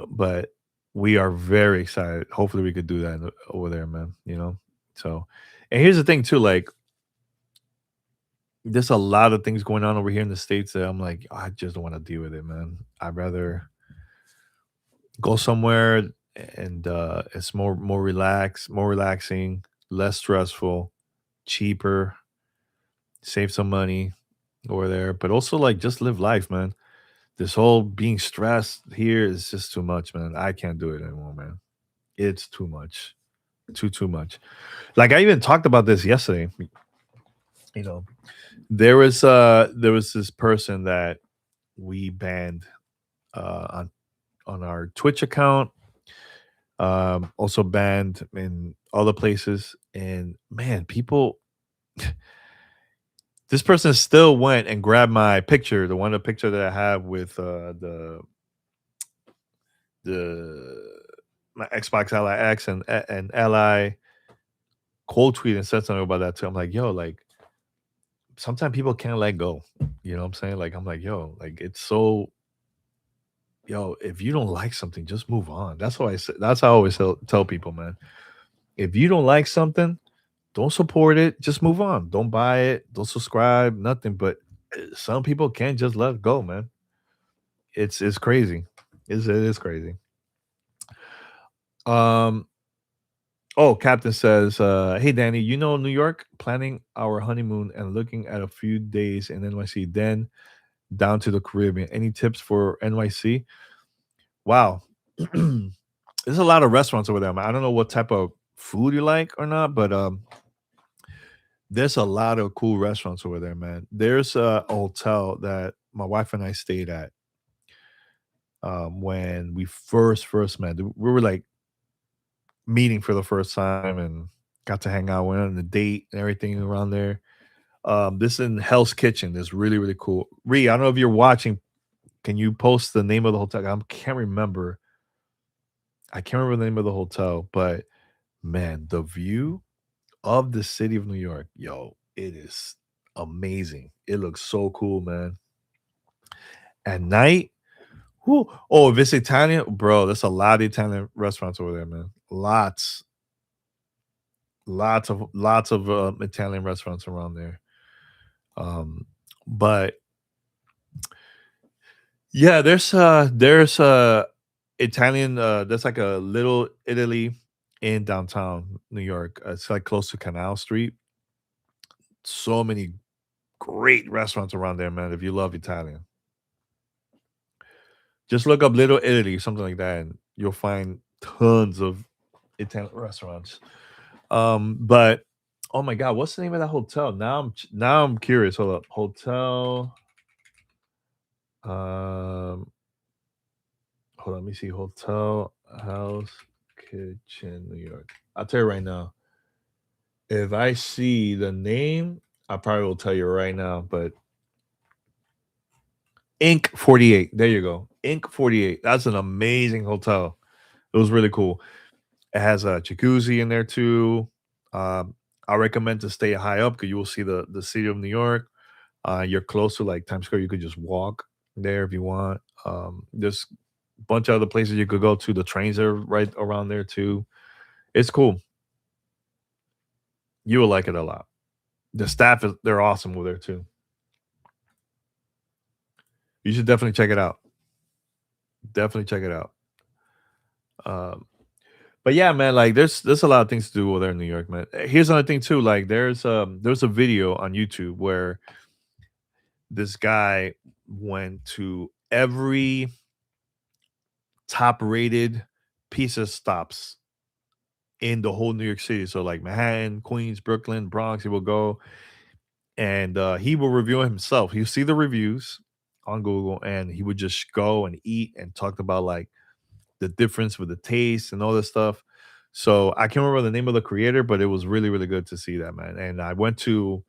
But we are very excited. Hopefully, we could do that over there, man. You know. So, and here's the thing too, like there's a lot of things going on over here in the States that I'm like, I just don't want to deal with it, man. I'd rather go somewhere and it's more relaxed, more relaxing, less stressful, cheaper, save some money over there, but also like just live life, man. This whole being stressed here is just too much, man. I can't do it anymore, man. It's too much. Too much. Like I even talked about this yesterday. You know, there was this person that we banned on our Twitch account, also banned in other places. And man, people, this person still went and grabbed my picture, the picture that I have with the my Xbox Ally X and Ally cold tweet and said something about that too. I'm like, yo, like sometimes people can't let go. You know what I'm saying? Like I'm like, yo, like it's so yo, if you don't like something, just move on. That's what I say. That's how I always tell people, man. If you don't like something, don't support it. Just move on. Don't buy it. Don't subscribe. Nothing. But some people can't just let it go, man. It's crazy. It is crazy. Um. Oh, Captain says, "Hey Danny, you know New York planning our honeymoon and looking at a few days in NYC, then down to the Caribbean. Any tips for NYC? Wow, there's a lot of restaurants over there. Man. I don't know what type of food you like or not, but there's a lot of cool restaurants over there, man. There's a hotel that my wife and I stayed at when we first met. We were like meeting for the first time and got to hang out. Went on a date and everything around there. This in Hell's Kitchen is really cool. Ree, I don't know if you're watching. Can you post the name of the hotel? I can't remember. I can't remember the name of the hotel, but man, the view of the city of New York, yo, it is amazing. It looks so cool, man. At night, whoo, oh, if it's Italian, bro, there's a lot of Italian restaurants over there, man. Lots of Italian restaurants around there. Um, but yeah, there's Italian. There's like a little Italy in downtown New York. It's like close to Canal Street. So many great restaurants around there, man. If you love Italian, just look up Little Italy, something like that, and you'll find tons of Italian restaurants. But oh my god, what's the name of that hotel? Now I'm curious. Hold up, hotel. Um, hold on, let me see. Hotel House Kitchen, New York. I'll tell you right now. If I see the name, I probably will tell you right now. But Inc. 48. There you go. Inc. 48. That's an amazing hotel. It was really cool. It has a jacuzzi in there too. I recommend to stay high up because you will see the city of New York. You're close to like Times Square. You could just walk there if you want. There's a bunch of other places you could go to. The trains are right around there too. It's cool. You will like it a lot. The staff is they're awesome over there too. You should definitely check it out. Definitely check it out. Um, but yeah, man, like there's a lot of things to do over there in New York, man. Here's another thing too. Like there's a video on YouTube where this guy went to every top rated pizza stops in the whole New York City. So like Manhattan, Queens, Brooklyn, Bronx, he will go and he will review it himself. He'll see the reviews on Google and he would just go and eat and talk about like the difference with the taste and all this stuff. So I can't remember the name of the creator, but it was really good to see that, man. And I went to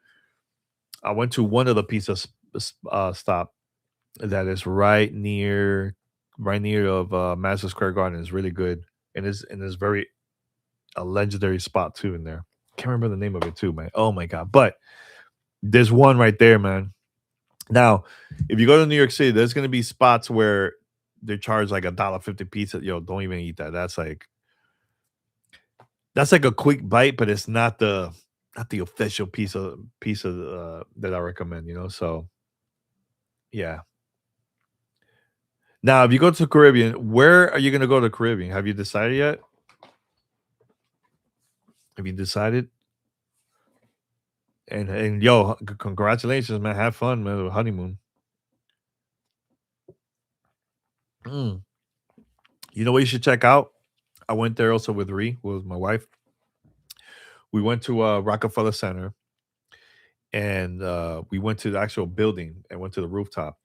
one of the pizza stop that is right near of Madison Square Garden. Is really good and is very a legendary spot too in there. Can't remember the name of it too, man. Oh my god! But there's one right there, man. Now, if you go to New York City, there's gonna be spots where they charge like $1.50 pizza. Yo, don't even eat that. That's like a quick bite, but not the official piece of that I recommend. So yeah. Now, if you go to the Caribbean, where are you gonna go to the Caribbean? Have you decided yet? Have you decided? And yo, congratulations, man. Have fun, man. With honeymoon. Mm. You know what you should check out? I went there also with Ree, who was my wife. We went to Rockefeller Center, and we went to the actual building and went to the rooftop.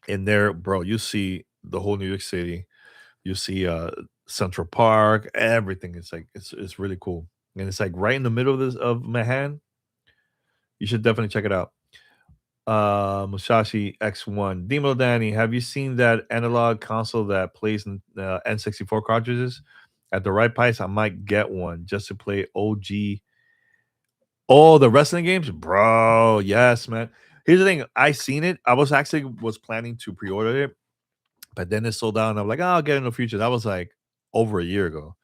And there, bro, you see the whole New York City. You see Central Park, everything. It's like it's really cool. And it's like right in the middle of this of Manhattan. You should definitely check it out. Musashi X1. Demo Danny, have you seen that analog console that plays in N64 cartridges? At the right price, I might get one just to play OG. Oh, the wrestling games, bro. Yes, man. Here's the thing. I seen it. I was planning to pre-order it, but then it sold out. And I'm like, oh, I'll get it in the future. That was like over a year ago.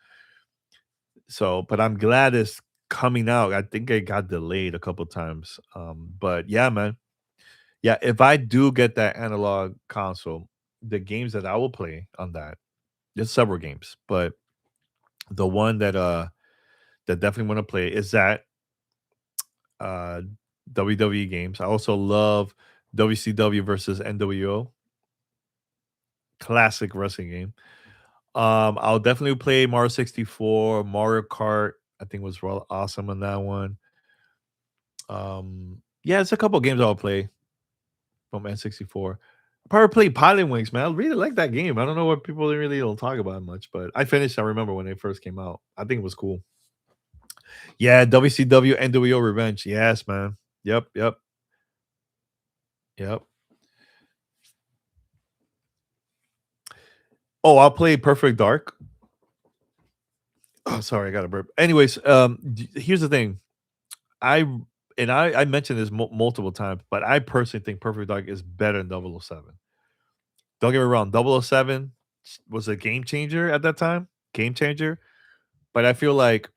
So, but I'm glad it's coming out. I think it got delayed a couple times. But yeah, man. Yeah, if I do get that analog console, the games that I will play on that, there's several games, but the one that definitely want to play is that uh WWE games. I also love WCW versus NWO, classic wrestling game. I'll definitely play Mario 64, Mario Kart. I think was real awesome on that one. Yeah, it's a couple games I'll play from N64. Probably play Pilot Wings, man. I really like that game. I don't know what people really don't talk about much, but I finished. I remember when they first came out. I think it was cool. Yeah, WCW NWO Revenge. Yes, man. Yep, yep, yep. Oh, I'll play Perfect Dark. Oh, sorry, I got a burp. Anyways, here's the thing. I I mentioned this multiple times, but I personally think Perfect Dark is better than 007. Don't get me wrong, 007 was a game changer at that time, game changer. But I feel like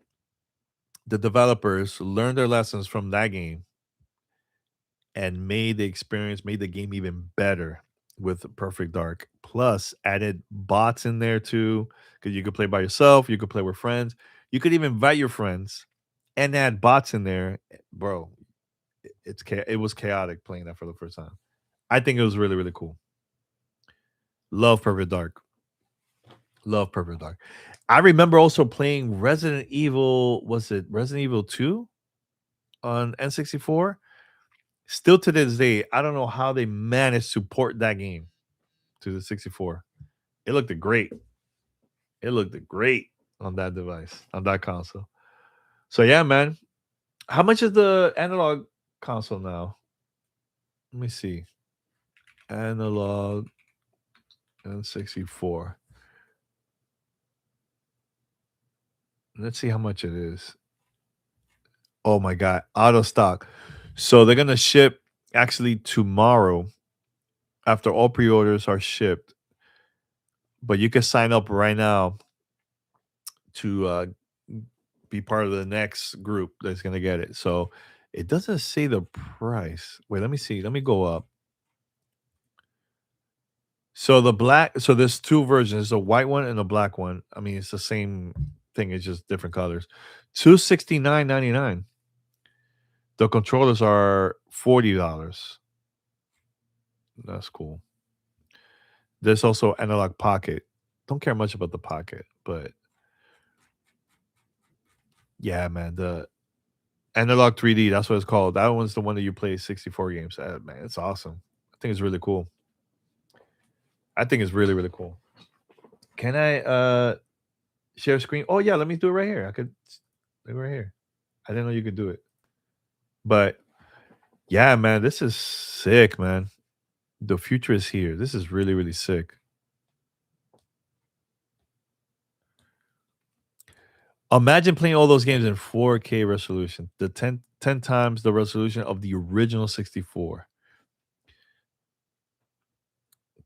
the developers learned their lessons from that game and made the game even better with Perfect Dark. Plus, added bots in there too, because you could play by yourself, you could play with friends, you could even invite your friends and add bots in there, bro. It was chaotic playing that for the first time. I think it was really really cool. Love Perfect Dark. Love Perfect Dark. I remember also playing Resident Evil. Was it Resident Evil 2 on N64? Still to this day, I don't know how they managed to port that game to the 64. It looked great. It looked great on that device, on that console. So yeah, man. How much is the analog console now? Let me see. Analog N64. Let's see how much it is. Oh my god, auto stock. So they're gonna ship actually tomorrow after all pre-orders are shipped. But you can sign up right now to be part of the next group that's gonna get it. So it doesn't say the price. Wait, let me see. Let me go up. So the black, so there's two versions, a white one and a black one. I mean, it's the same thing, it's just different colors. 269.99. The controllers are $40. That's cool. There's also analog pocket. Don't care much about the pocket, but yeah, man, the analog 3D, that's what it's called. That one's the one that you play 64 games. Man, it's awesome. I think it's really cool. I think it's really, really cool. Can I share screen? Oh yeah, let me do it right here. I could do it right here. I didn't know you could do it. But yeah, man, this is sick, man. The future is here. This is really, really sick. Imagine playing all those games in 4K resolution, the 10 times the resolution of the original 64.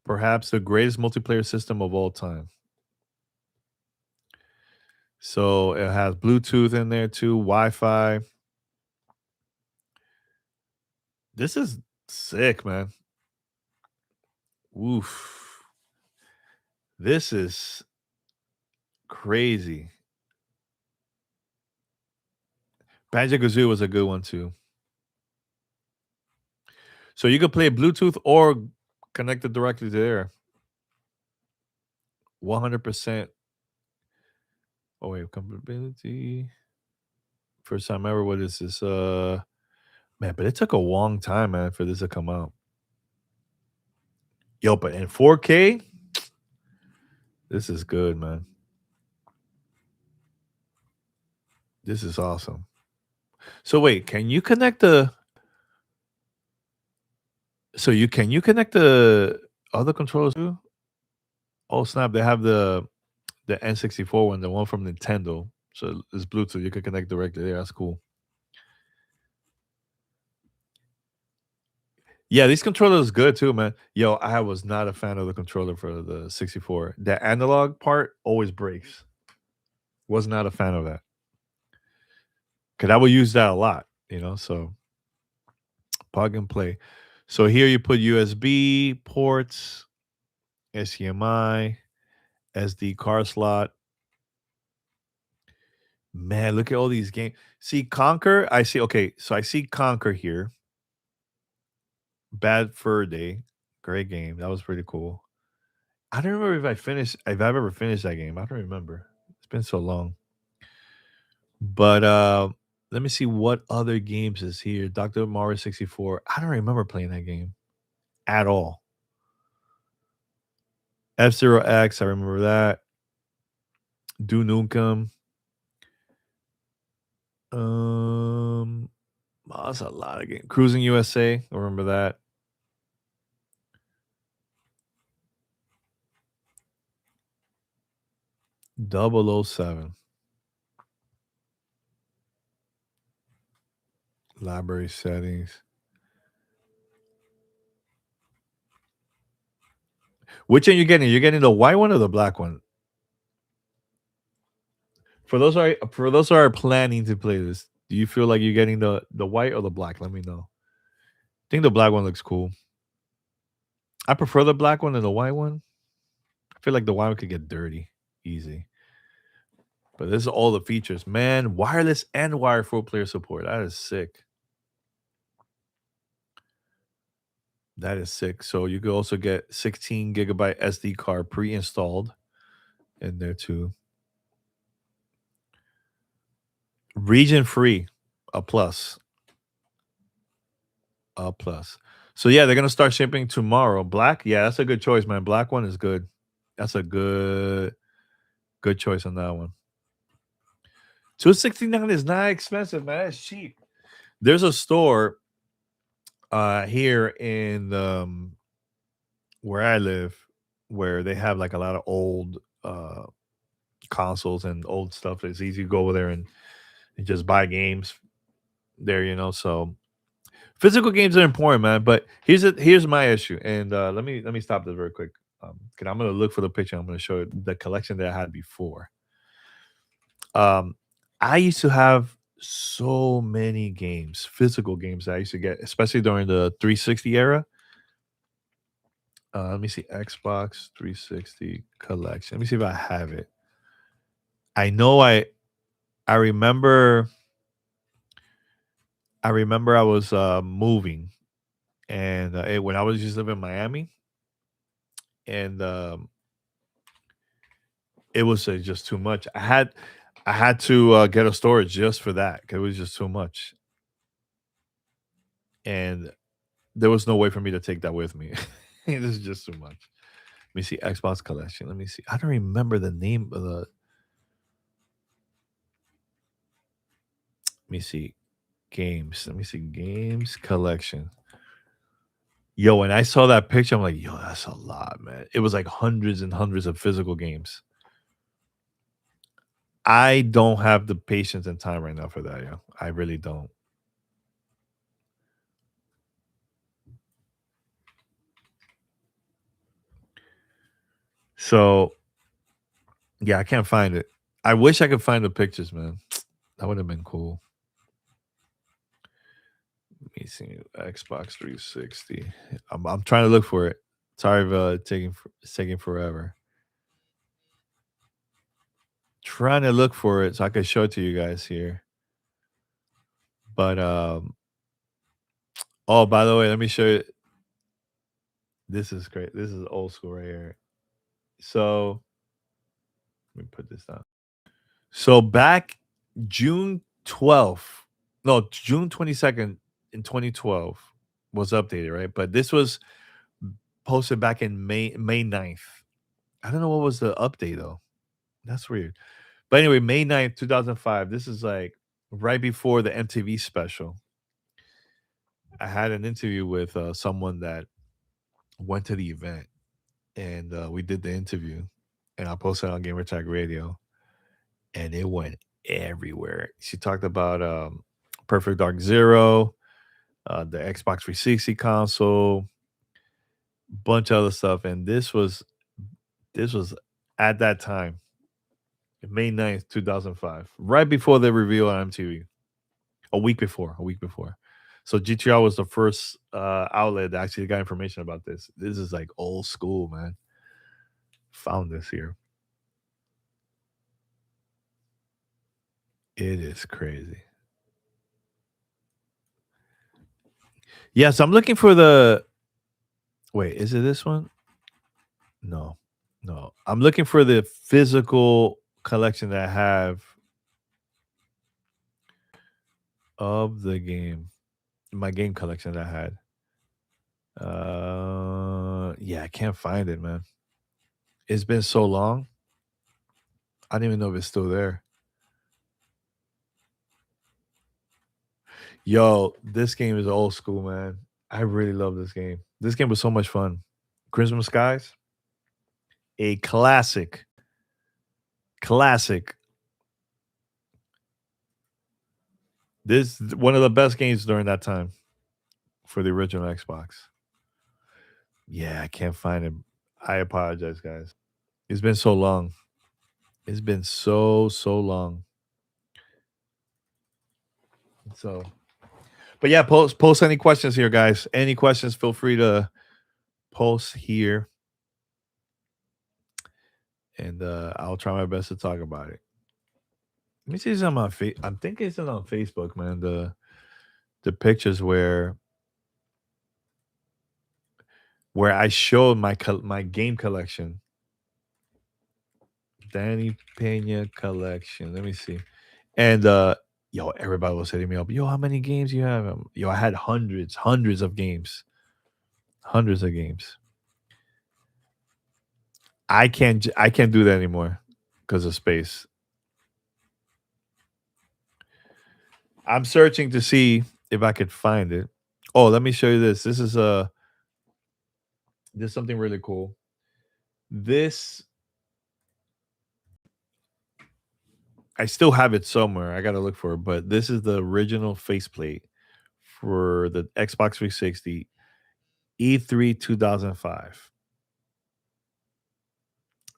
Perhaps the greatest multiplayer system of all time. So it has Bluetooth in there too, Wi-Fi. This is sick, man. Oof. This is crazy. Banjo Kazooie was a good one too. So you could play Bluetooth or connect it directly to there. 100%. Oh wait, compatibility. First time ever. What is this? Man, but it took a long time, man, for this to come out. Yo, but in 4K, this is good, man. This is awesome. So wait, can you connect the? So you connect the other controllers too? Oh snap! They have the N64 one, the one from Nintendo. So it's Bluetooth. You can connect directly there. That's cool. Yeah, these controllers good too, man. Yo, I was not a fan of the controller for the 64. The analog part always breaks. Was not a fan of that. Cause I would use that a lot, you know. So plug and play. So here you put USB ports, HDMI, SD card slot. Man, look at all these games. See Conquer. I see. Okay, so I see Conquer here. Bad Fur Day. Great game. That was pretty cool. I don't remember if I've ever finished that game. I don't remember. It's been so long. But let me see what other games is here. Dr. Mario 64. I don't remember playing that game at all. F-Zero X, I remember that. Do Nukem. That's a lot of games. Cruising USA, I remember that. 007. Library settings. Which one you getting? You're getting the white one or the black one? For those who are planning to play this, do you feel like you're getting the white or the black? Let me know. I think the black one looks cool. I prefer the black one than the white one. I feel like the white one could get dirty easy. But this is all the features. Man, wireless and wire 4-player support. That is sick. That is sick. So you could also get 16 gigabyte SD card pre-installed in there too. Region free, a plus. A plus. So yeah, they're gonna start shipping tomorrow. Black, yeah, that's a good choice, man. Black one is good. That's a good choice on that one. 269 is not expensive, man. It's cheap. There's a store here in where I live where they have like a lot of old consoles and old stuff. It's easy to go over there and just buy games there, you know. So physical games are important, man. But here's my issue, and let me stop this very quick. Cause I'm gonna look for the picture. I'm gonna show you the collection that I had before. Um, I used to have so many games, physical games that I used to get, especially during the 360 era. Let me see, Xbox 360 collection. Let me see if I have it. I know I remember I was moving and when I was just living in Miami, and it was just too much. I had to get a storage just for that 'cause it was just too much, and there was no way for me to take that with me. This is just too much. Let me see Xbox collection. Let me see. I don't remember the name of the. Let me see games. Let me see games collection. Yo, when I saw that picture, I'm like, yo, that's a lot, man. It was like hundreds and hundreds of physical games. I don't have the patience and time right now for that, yo. I really don't. So yeah, I can't find it. I wish I could find the pictures, man. That would have been cool. me see. Xbox 360. I'm trying to look for it. Sorry if it's taking forever. Trying to look for it so I can show it to you guys here. But oh, by the way, let me show you. This is great. This is old school right here. So let me put this down. So back June 12th, no, June 22nd in 2012 was updated, right? But this was posted back in May 9th. I don't know what was the update though. That's weird. But anyway, May 9th, 2005. This is like right before the MTV special. I had an interview with someone that went to the event, and we did the interview, and I posted on Gamer Tag Radio, and it went everywhere. She talked about Perfect Dark Zero, the Xbox 360 console, bunch of other stuff, and this was at that time, May 9th, 2005, right before the reveal on MTV. A week before. So GTR was the first outlet that actually got information about this. This is like old school, man. Found this here. It is crazy. Yes, I'm looking for the. Wait, is it this one? No, no. I'm looking for the physical collection that I have of the game. My game collection that I had. Yeah, I can't find it, man. It's been so long. I don't even know if it's still there. Yo, this game is old school, man. I really love this game. This game was so much fun. Crimson Skies, a classic. Classic. This one of the best games during that time for the original Xbox. Yeah, I can't find it. I apologize, guys. It's been so long. It's been so long. So, but yeah, post any questions here, guys. Any questions? Feel free to post here, and I'll try my best to talk about it. Let me see some on I'm thinking it's on Facebook, man. The pictures where I showed my game collection. Danny Pena collection. Let me see. And yo, everybody was hitting me up. Yo, how many games you have? Yo, I had hundreds of games. Hundreds of games. I can't do that anymore because of space. I'm searching to see if I could find it. Oh, let me show you this. This is something really cool. This I still have it somewhere. I gotta look for it, but this is the original faceplate for the Xbox 360 E3 2005.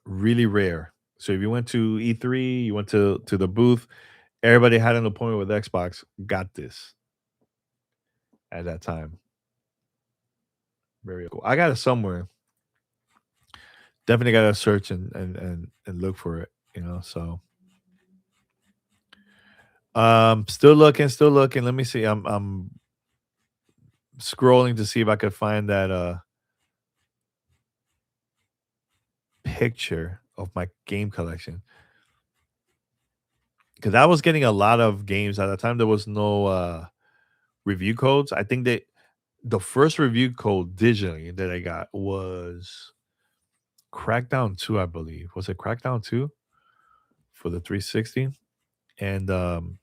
Really rare. So if you went to E3, you went to the booth, everybody had an appointment with Xbox, got this at that time. Very cool. I got it somewhere. Definitely gotta search and look for it, So still looking, still looking. Let me see. I'm scrolling to see if I could find that picture of my game collection. Because I was getting a lot of games at the time. There was no review codes. I think that the first review code digitally that I got was Crackdown 2, I believe. Was it Crackdown 2 for the 360? And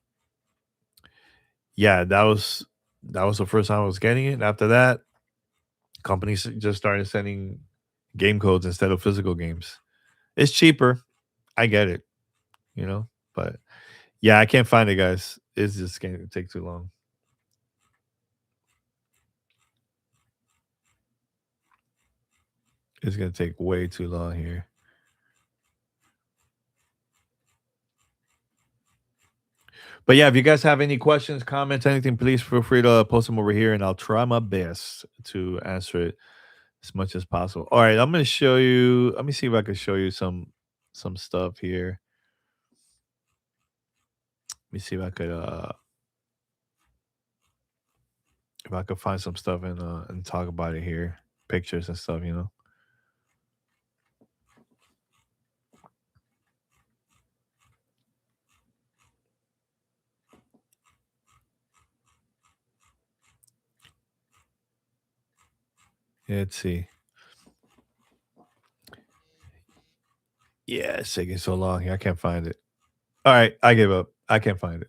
yeah, that was the first time I was getting it. And after that, companies just started sending game codes instead of physical games. It's cheaper. I get it, but yeah, I can't find it, guys. It's just going to take too long. It's going to take way too long here. But yeah, if you guys have any questions, comments, anything, please feel free to post them over here, and I'll try my best to answer it as much as possible. All right, I'm gonna show you. Let me see if I can show you some stuff here. Let me see if I could find some stuff and talk about it here, pictures and stuff. Yeah, let's see. Yeah, it's taking so long here. I can't find it. All right, I give up. I can't find it.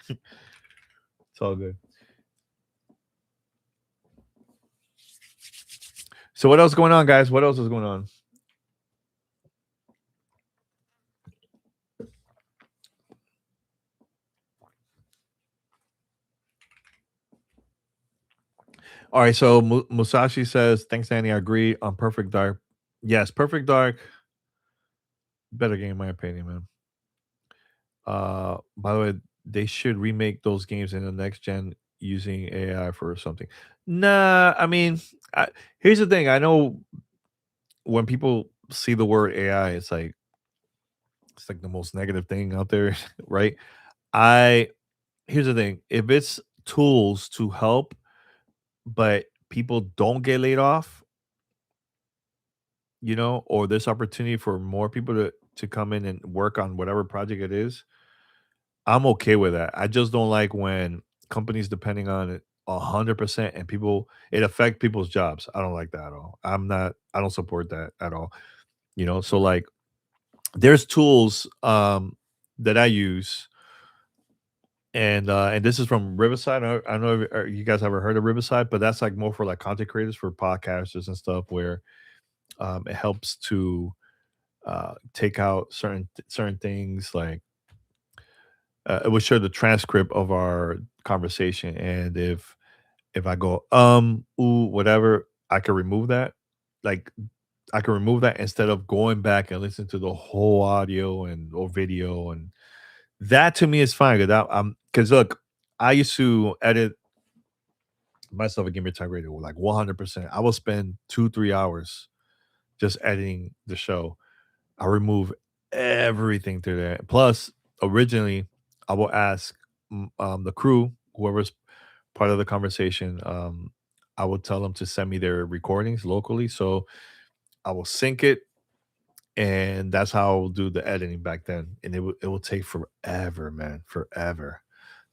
It's all good. So what else going on, guys? What else is going on? All right, so Musashi says, "Thanks, Danny. I agree on Perfect Dark. Yes, Perfect Dark, better game in my opinion, man. By the way, they should remake those games in the next gen using AI for something. Nah, I mean, here's the thing. I know when people see the word AI, it's like the most negative thing out there, right? I Here's the thing. If it's tools to help, but people don't get laid off, or this opportunity for more people to come in and work on whatever project it is, I'm okay with that. I just don't like when companies depending on it 100% and it affect people's jobs. I don't like that at all. I don't support that at all. So like there's tools that I use, and this is from Riverside. I don't know if you guys ever heard of Riverside, but that's like more for like content creators, for podcasters and stuff, where it helps to take out certain things. Like it will show the transcript of our conversation, and if I go ooh whatever, I can remove that. Like I can remove that instead of going back and listen to the whole audio and or video, and that to me is fine. Because look, I used to edit myself a Gamer Tag Radio like 100%. I will spend 2-3 hours just editing the show. I remove everything through there. Plus, originally, I will ask the crew, whoever's part of the conversation, I will tell them to send me their recordings locally. So I will sync it, and that's how I will do the editing back then. And it will take forever, man, forever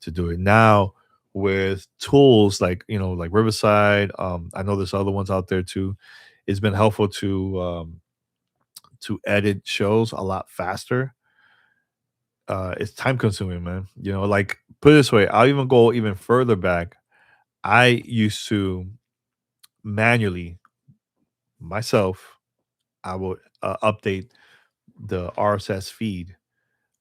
to do it. Now with tools like Riverside, I know there's other ones out there too. It's been helpful to edit shows a lot faster. It's time consuming, man. Like put it this way, I'll even go even further back. I used to manually myself, I would update the RSS feed,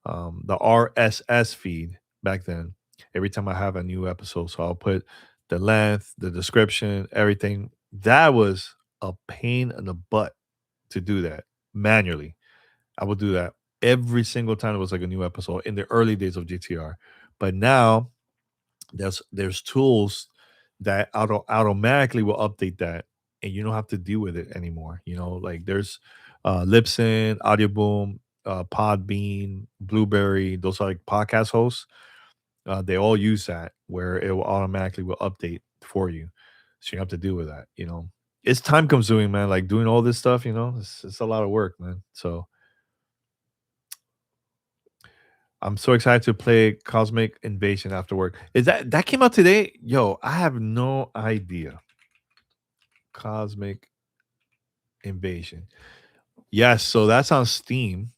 the RSS feed back then. Every time I have a new episode, so I'll put the length, the description, everything. That was a pain in the butt to do that manually. I would do that every single time it was like a new episode in the early days of GTR. But now there's tools that automatically will update that, and you don't have to deal with it anymore. Like there's Libsyn, Audio Boom, Podbean, Blueberry. Those are like podcast hosts. They all use that where it will automatically will update for you, so you don't have to deal with that. It's time consuming, man. Like doing all this stuff, it's a lot of work, man. So I'm so excited to play Cosmic Invasion after work. Is that came out today? Yo, I have no idea. Cosmic Invasion. Yes, so that's on Steam.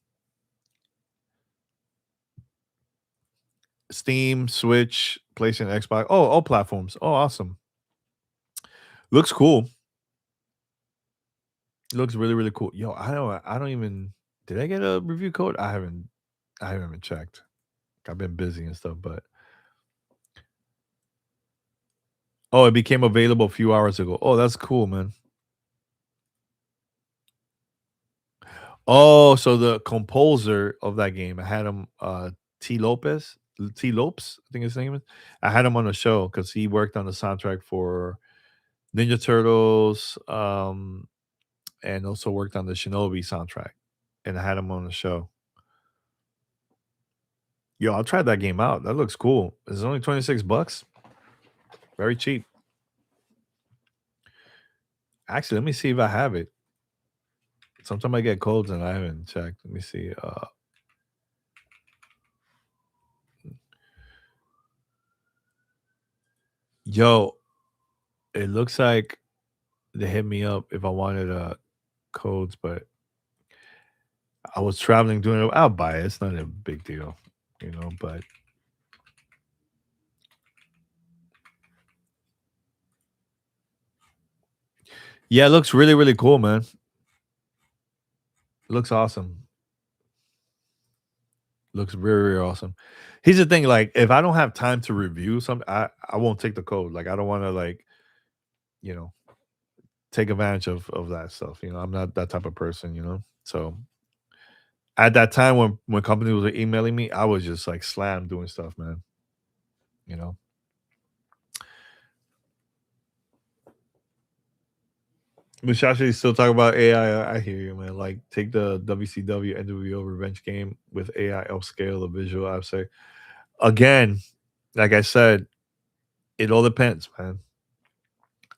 Steam, Switch, PlayStation, Xbox. Oh, all platforms. Oh, awesome. Looks cool. Looks really, really cool. Yo, I don't even did I get a review code? I haven't even checked. I've been busy and stuff, but oh, it became available a few hours ago. Oh, that's cool, man. Oh, so the composer of that game, I had him T Lopez. T. Lopes, I think his name is. I had him on the show because he worked on the soundtrack for Ninja Turtles, and also worked on the Shinobi soundtrack. And I had him on the show. Yo, I'll try that game out. That looks cool. It's only $26. Very cheap. Actually, let me see if I have it. Sometimes I get codes and I haven't checked. Let me see. Yo, it looks like they hit me up if I wanted codes, but I was traveling doing it. I'll buy it. It's not a big deal, but yeah, it looks really, really cool, man. It looks awesome. Looks very, very awesome. Here's the thing, like if I don't have time to review something, I won't take the code. Like I don't want to like, you know, take advantage of that stuff. I'm not that type of person. So at that time when companies were emailing me, I was just like slammed doing stuff, man. You know. Musashi still talk about AI. I hear you, man. Like take the WCW NWO revenge game with AI upscale the visual. I say again, like I said, it all depends, man.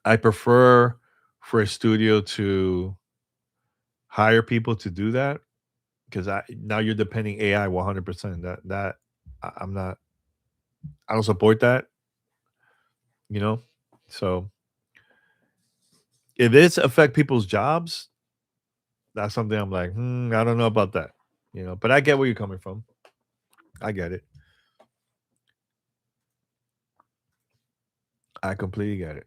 I prefer for a studio to hire people to do that because I now you're depending AI 100%. I'm not. I don't support that. You know, so if it's affect people's jobs, that's something I'm like, I don't know about that. But I get where you're coming from. I get it. I completely get it.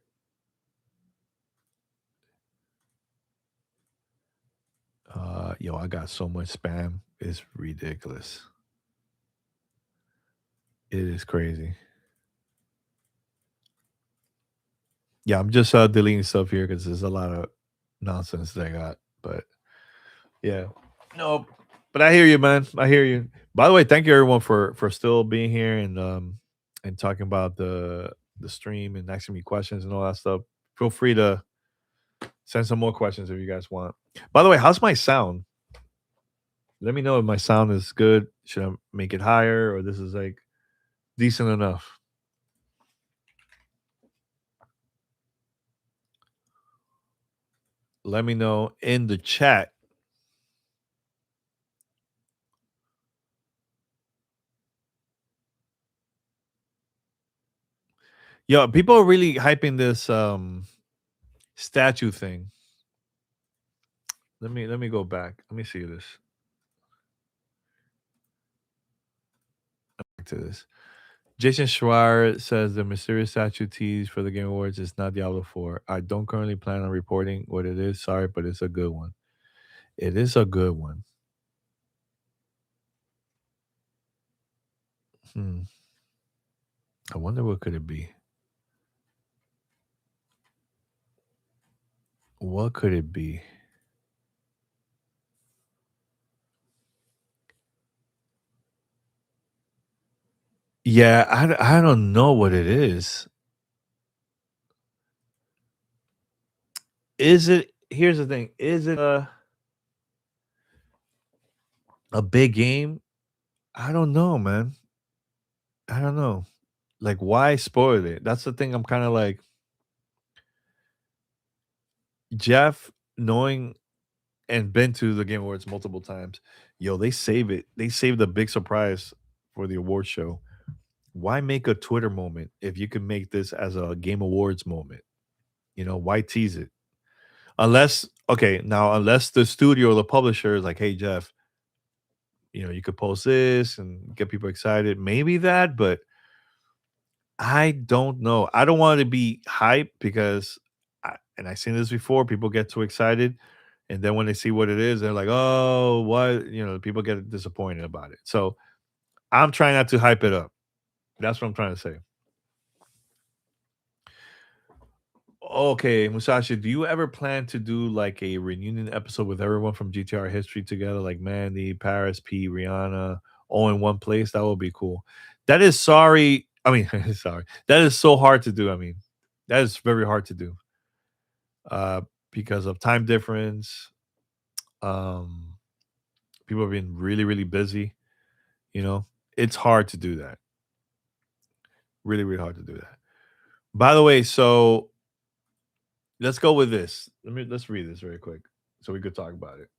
Yo, I got so much spam. It's ridiculous. It is crazy. Yeah, I'm just deleting stuff here because there's a lot of nonsense that I got. But yeah, no, but I hear you, man. I hear you. By the way, thank you everyone for still being here and talking about the stream and asking me questions and all that stuff. Feel free to send some more questions if you guys want. By the way, how's my sound? Let me know if my sound is good. Should I make it higher or this is like decent enough? Let me know in the chat. Yo, people are really hyping this statue thing. Let me go back. Let me see this. Back to this. Jason Schreier says the mysterious statue tease for the Game Awards is not Diablo 4. I don't currently plan on reporting what it is. Sorry, but it's a good one. It is a good one. I wonder what could it be. What could it be? Yeah, I don't know what it is. Is it here's the thing, is it a big game? I don't know, man. I don't know. Like, why spoil it? That's the thing I'm kinda like Jeff, knowing and been to the Game Awards multiple times, yo, they save it. They save the big surprise for the award show. Why make a Twitter moment if you can make this as a Game Awards moment? Why tease it? Unless okay, now unless the studio or the publisher is like, hey Jeff, you could post this and get people excited. Maybe that, but I don't know. I don't want to be hyped because and I've seen this before, people get too excited. And then when they see what it is, they're like, oh, what? People get disappointed about it. So I'm trying not to hype it up. That's what I'm trying to say. Okay, Musashi, do you ever plan to do like a reunion episode with everyone from GTR history together, like Mandy, Paris, P, Rihanna, all in one place. That would be cool. That is sorry. I mean, sorry. That is so hard to do. I mean, that is very hard to do uh, because of time difference. Um, People have been really, really busy. You know, it's hard to do that. Really, really hard to do that. By the way, so let's go with this. Let's read this very quick so we could talk about it.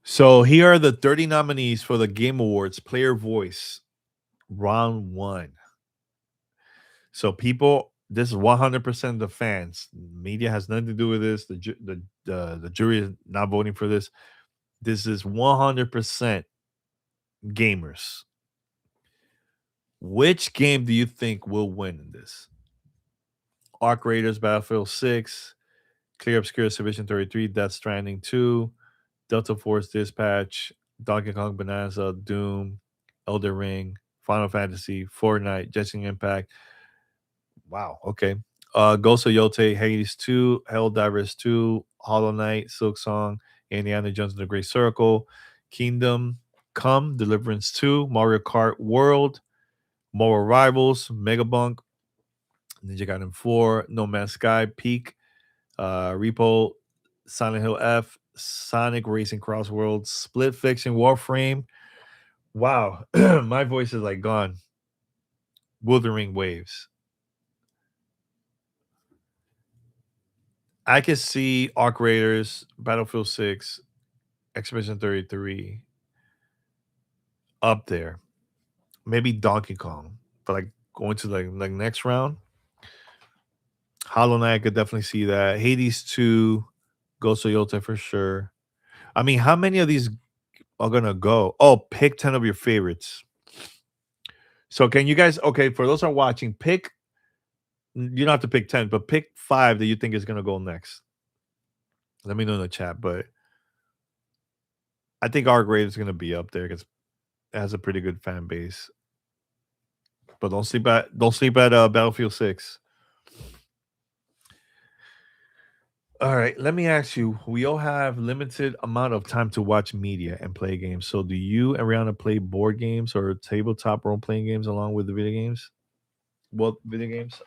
So here are the 30 nominees for the Game Awards Player Voice Round 1. So people, this is 100% the fans. Media has nothing to do with this. The jury is not voting for this. This is 100% gamers. Which game do you think will win in this? Arc Raiders, Battlefield 6, Clear Obscure, Division 33, Death Stranding 2, Delta Force Dispatch, Donkey Kong Bonanza, Doom, Elder Ring, Final Fantasy, Fortnite, Genshin Impact. Wow, okay. Ghost of Yote, Hades 2, Helldivers 2, Hollow Knight, Silk Song, Indiana Jones and the Great Circle, Kingdom Come, Deliverance 2, Mario Kart World, Moral Rivals, Megabunk, Ninja Gaiden 4, No Man's Sky, Peak, Repo, Silent Hill F, Sonic Racing Cross Worlds, Split Fiction, Warframe. Wow, my voice is like gone. Wuthering Waves. I can see Arc Raiders, Battlefield 6, Expedition 33 up there. Maybe Donkey Kong, but like going to like next round. Hollow Knight, I could definitely see that. Hades 2, Ghost of Yota for sure. I mean, how many of these are gonna go? Oh, pick 10 of your favorites. So can you guys, okay, for those who are watching, pick, you don't have to pick 10, but pick 5 that you think is gonna go next. Let me know in the chat, but I think our grade is gonna be up there because it has a pretty good fan base. But don't sleep at Battlefield 6. All right, let me ask you. We all have limited amount of time to watch media and play games. So do you and Rihanna play board games or tabletop role playing games along with the video games? Well, video games.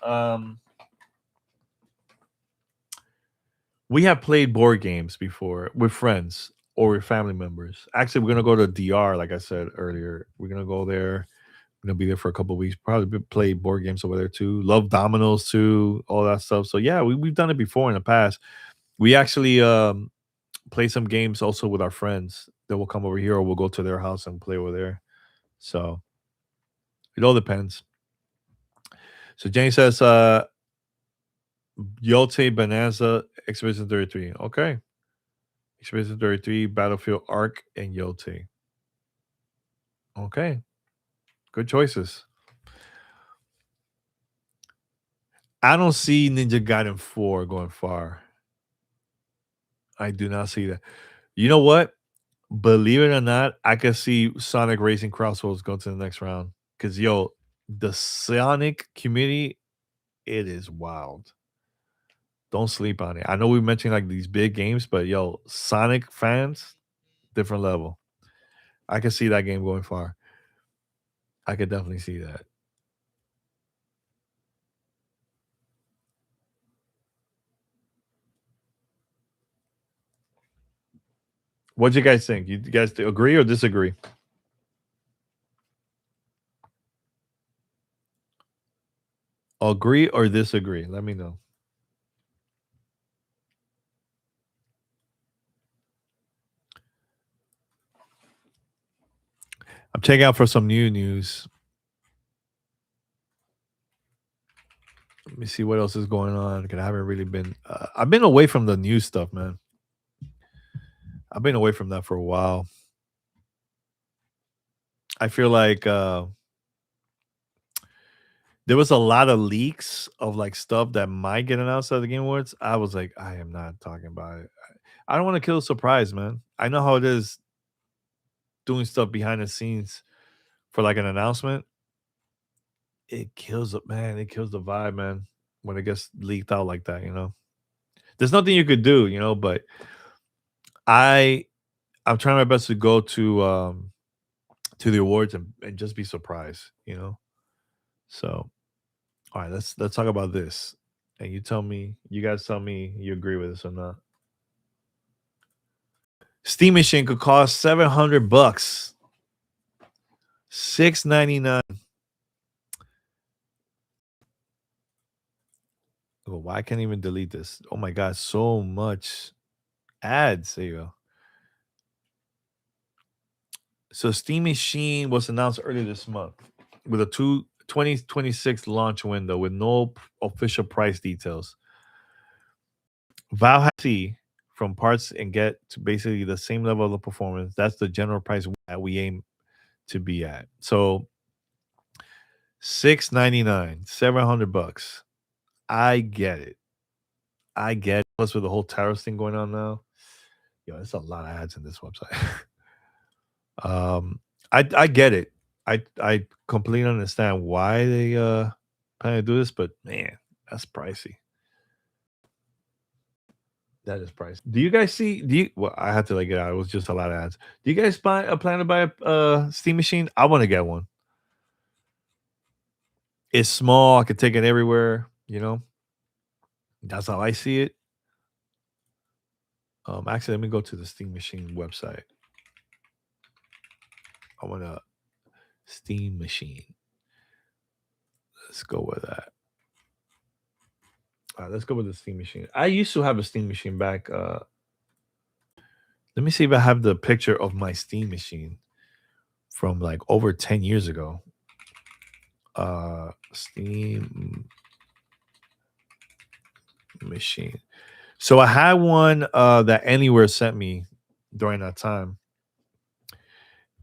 We have played board games before with friends or with family members. Actually, we're gonna go to DR, like I said earlier. We're gonna go there. We're gonna be there for a couple of weeks. Probably play board games over there too. Love dominoes too, all that stuff. So yeah, we've done it before in the past. We actually play some games also with our friends that will come over here or we'll go to their house and play over there. So it all depends. So Jane says Yote Bonanza Expedition 33. Okay. Expedition 33, Battlefield Arc, and Yote. Okay. Good choices. I don't see Ninja Gaiden 4 going far. I do not see that. You know what? Believe it or not, I could see Sonic Racing Crossroads go to the next round. Cause yo, the Sonic community, it is wild. Don't sleep on it. I know we mentioned like these big games, but yo, Sonic fans, different level. I can see that game going far. I could definitely see that. What do you guys think? You guys agree or disagree? Agree or disagree? Let me know. I'm checking out for some new news. Let me see what else is going on because I haven't really been. I've been away from the news stuff, man. I've been away from that for a while. I feel like there was a lot of leaks of like stuff that might get announced at the Game Awards. I was like, I am not talking about it. I don't want to kill a surprise, man. I know how it is doing stuff behind the scenes for like an announcement. It kills it, man. It kills the vibe, man, when it gets leaked out like that, you know. There's nothing you could do, you know, but I I'm trying my best to go to the awards and just be surprised, So, all right, let's talk about this. And you guys tell me you agree with this or not. Steam Machine could cost $700. $6.99. Oh, why can't I even delete this? Oh my god, so much ads. There you go. So Steam Machine was announced earlier this month with a 2026 launch window with no official price details. Valve has to see from parts and get to basically the same level of performance. That's the general price that we aim to be at. So $6.99, $700. I get it. I get it. Plus with the whole tariffs thing going on now. Yo, there's a lot of ads in this website. I get it. I completely understand why they plan to do this, but man, that's pricey. That is pricey. Do you guys see? Well, I had to like get out. It was just a lot of ads. Do you guys plan to buy a Steam Machine? I want to get one. It's small. I could take it everywhere. That's how I see it. Actually, let me go to the Steam Machine website. I want a Steam Machine. Let's go with that. All right, let's go with the Steam Machine. I used to have a Steam Machine back. Let me see if I have the picture of my Steam Machine from like over 10 years ago. Steam Machine. So I had one that Anywhere sent me during that time.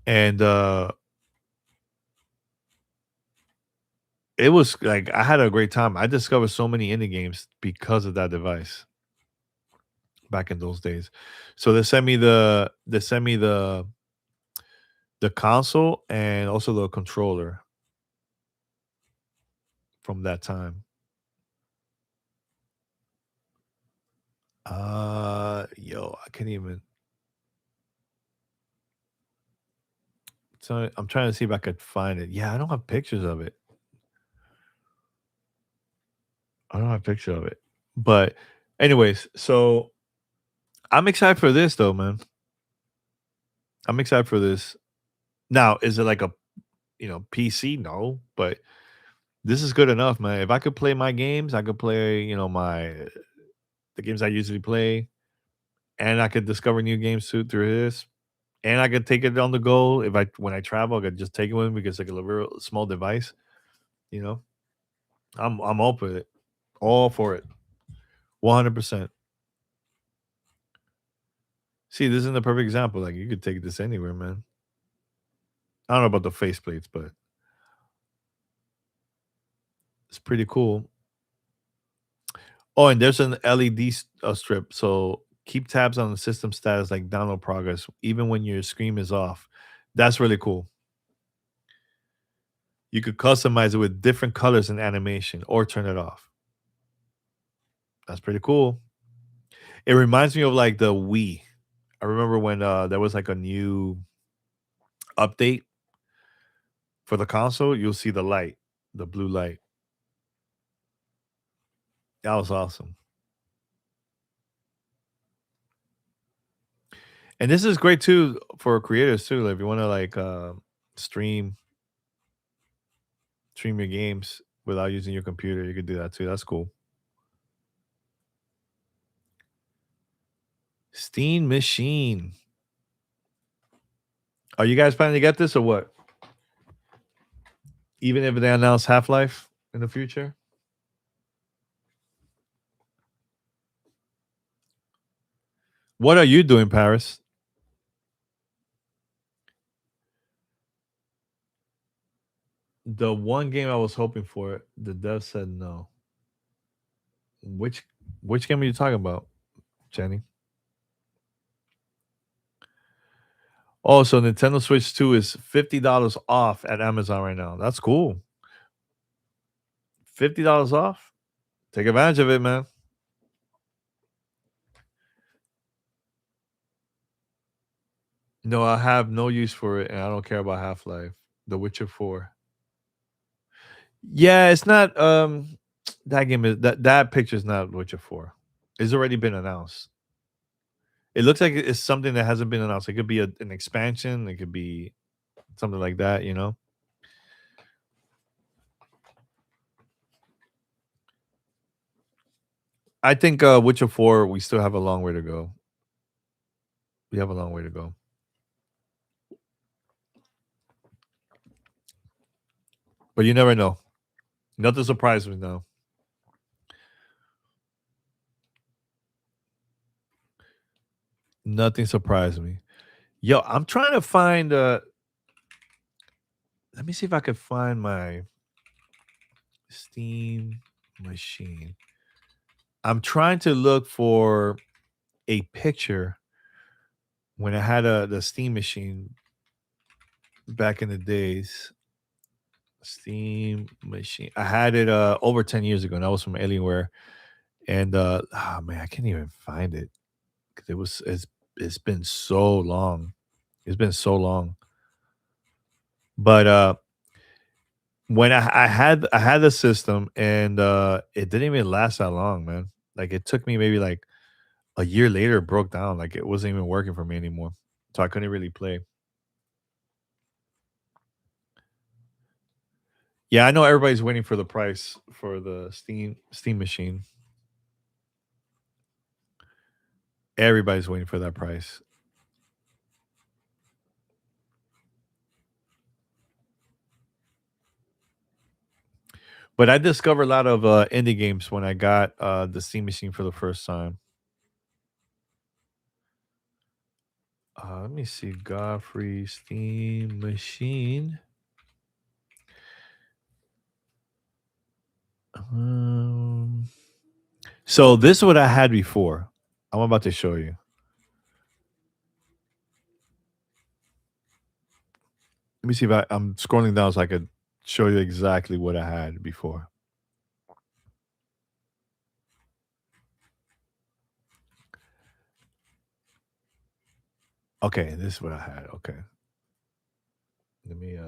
And it was like I had a great time. I discovered so many indie games because of that device back in those days. So they sent me the console and also the controller from that time. Yo, I can't even. So I'm trying to see if I could find it. Yeah, I don't have pictures of it. I don't have a picture of it. But anyways, so I'm excited for this though, man. I'm excited for this. Now, is it like a PC? No, but this is good enough, man. If I could play my games, I could play, the games I usually play, and I could discover new games too through this. And I could take it on the go. When I travel, I could just take it with me because it's like a little small device. You know, I'm all for it. All for it. 100%. See, this is the perfect example. Like you could take this anywhere, man. I don't know about the faceplates, but it's pretty cool. Oh, and there's an LED strip, so keep tabs on the system status, like download progress, even when your screen is off. That's really cool. You could customize it with different colors and animation, or turn it off. That's pretty cool. It reminds me of like the Wii. I remember when there was like a new update for the console. You'll see the light, the blue light. That was awesome. And this is great too for creators too. Like if you want to like stream your games without using your computer, you could do that too. That's cool. Steam Machine. Are you guys planning to get this or what? Even if they announce Half-Life in the future? What are you doing, Paris? The one game I was hoping for, the dev said no. Which game are you talking about, Jenny? Oh, so Nintendo Switch 2 is $50 off at Amazon right now. That's cool. $50 off? Take advantage of it, man. No, I have no use for it, and I don't care about Half Life. The Witcher 4. Yeah, it's not. That game is that picture's not Witcher 4. It's already been announced. It looks like it's something that hasn't been announced. It could be an expansion. It could be something like that. You know. I think Witcher 4. We still have a long way to go. We have a long way to go. But you never know. Nothing surprises me now. Nothing surprised me. Yo, I'm trying to find. Let me see if I could find my Steam machine. I'm trying to look for a picture when I had the Steam machine back in the days. Steam machine. I had it over 10 years ago, and that was from Alienware. And oh man, I can't even find it because it's been so long. It's been so long. But when I had the system, and it didn't even last that long, man. Like it took me maybe like a year later, it broke down. Like it wasn't even working for me anymore. So I couldn't really play. Yeah, I know everybody's waiting for the price for the Steam machine. Everybody's waiting for that price. But I discovered a lot of indie games when I got the Steam machine for the first time. Let me see, Godfrey Steam machine. Um, so this is what I had before. I'm about to show you. Let me see if I'm scrolling down so I could show you exactly what I had before. Okay, this is what I had. Okay. Let me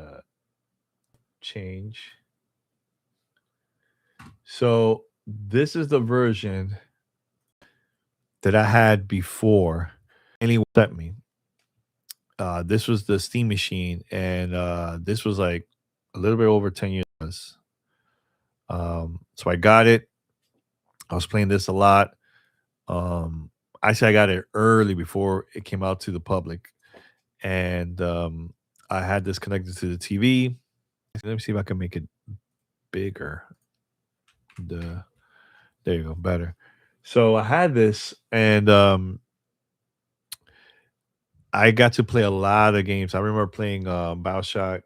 change. So this is the version that I had before. Anyone sent me. This was the Steam machine, and this was like a little bit over 10 years. So I got it. I was playing this a lot. Um, Actually, I got it early before it came out to the public, and I had this connected to the TV. Let me see if I can make it bigger. The There you go, better. So I had this, and I got to play a lot of games. I remember playing Bioshock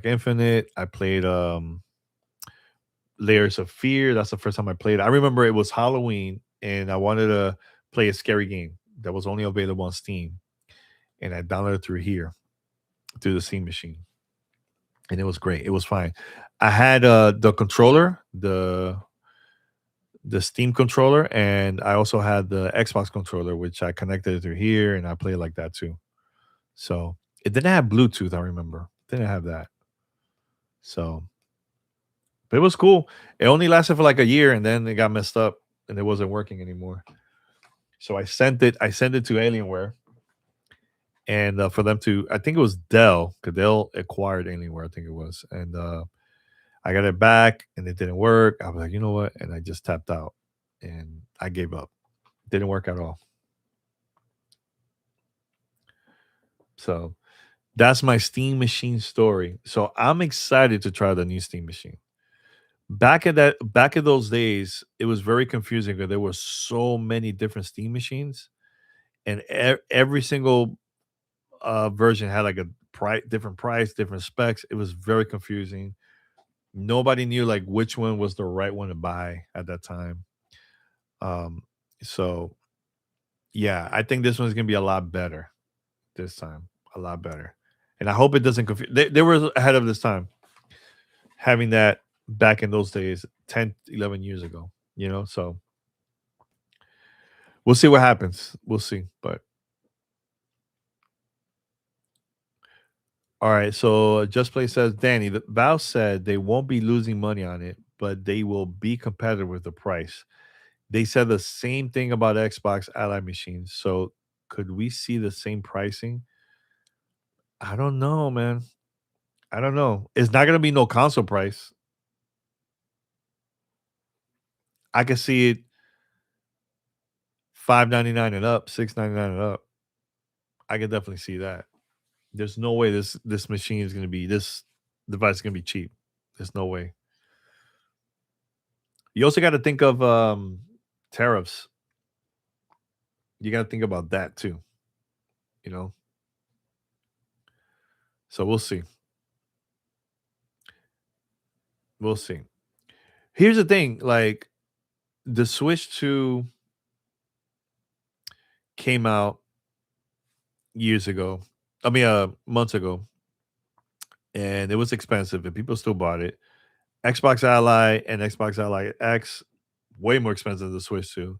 Infinite. I played Layers of Fear. That's the first time I played. I remember it was Halloween, and I wanted to play a scary game that was only available on Steam, and I downloaded through here through the Steam machine, and it was great. It was fine. I had the controller, the Steam controller, and I also had the Xbox controller, which I connected through here, and I played like that too. So it didn't have Bluetooth. I remember didn't have that. So, but it was cool. It only lasted for like a year, and then it got messed up, and it wasn't working anymore. So I sent it. I sent it to Alienware, and for them to, I think it was Dell, because Dell acquired Alienware. I think it was, and I got it back, and it didn't work. I was like, you know what? And I just tapped out, and I gave up. Didn't work at all. So that's my Steam machine story. So I'm excited to try the new Steam machine. Back in those days, it was very confusing because there were so many different Steam machines, and every single version had like a different price, different specs. It was very confusing. Nobody knew like which one was the right one to buy at that time. Um, so yeah, I think this one's gonna be a lot better this time, a lot better, and I hope it doesn't confuse. They were ahead of this time, having that back in those days, 10, 11 years ago. So we'll see what happens. We'll see, but All right, so Just Play says, Danny, the Valve said they won't be losing money on it, but they will be competitive with the price. They said the same thing about Xbox Ally machines. So could we see the same pricing? I don't know, man. I don't know. It's not gonna be no console price. I could see it 5.99 and up, 6.99 and up. I could definitely see that. There's no way this machine is gonna be this device is gonna be cheap. There's no way. You also got to think of tariffs. You got to think about that too. You know, so we'll see. We'll see. Here's the thing: like the Switch 2 came out years ago. I mean, months ago, and it was expensive, and people still bought it. Xbox Ally and Xbox Ally X, way more expensive than the Switch 2.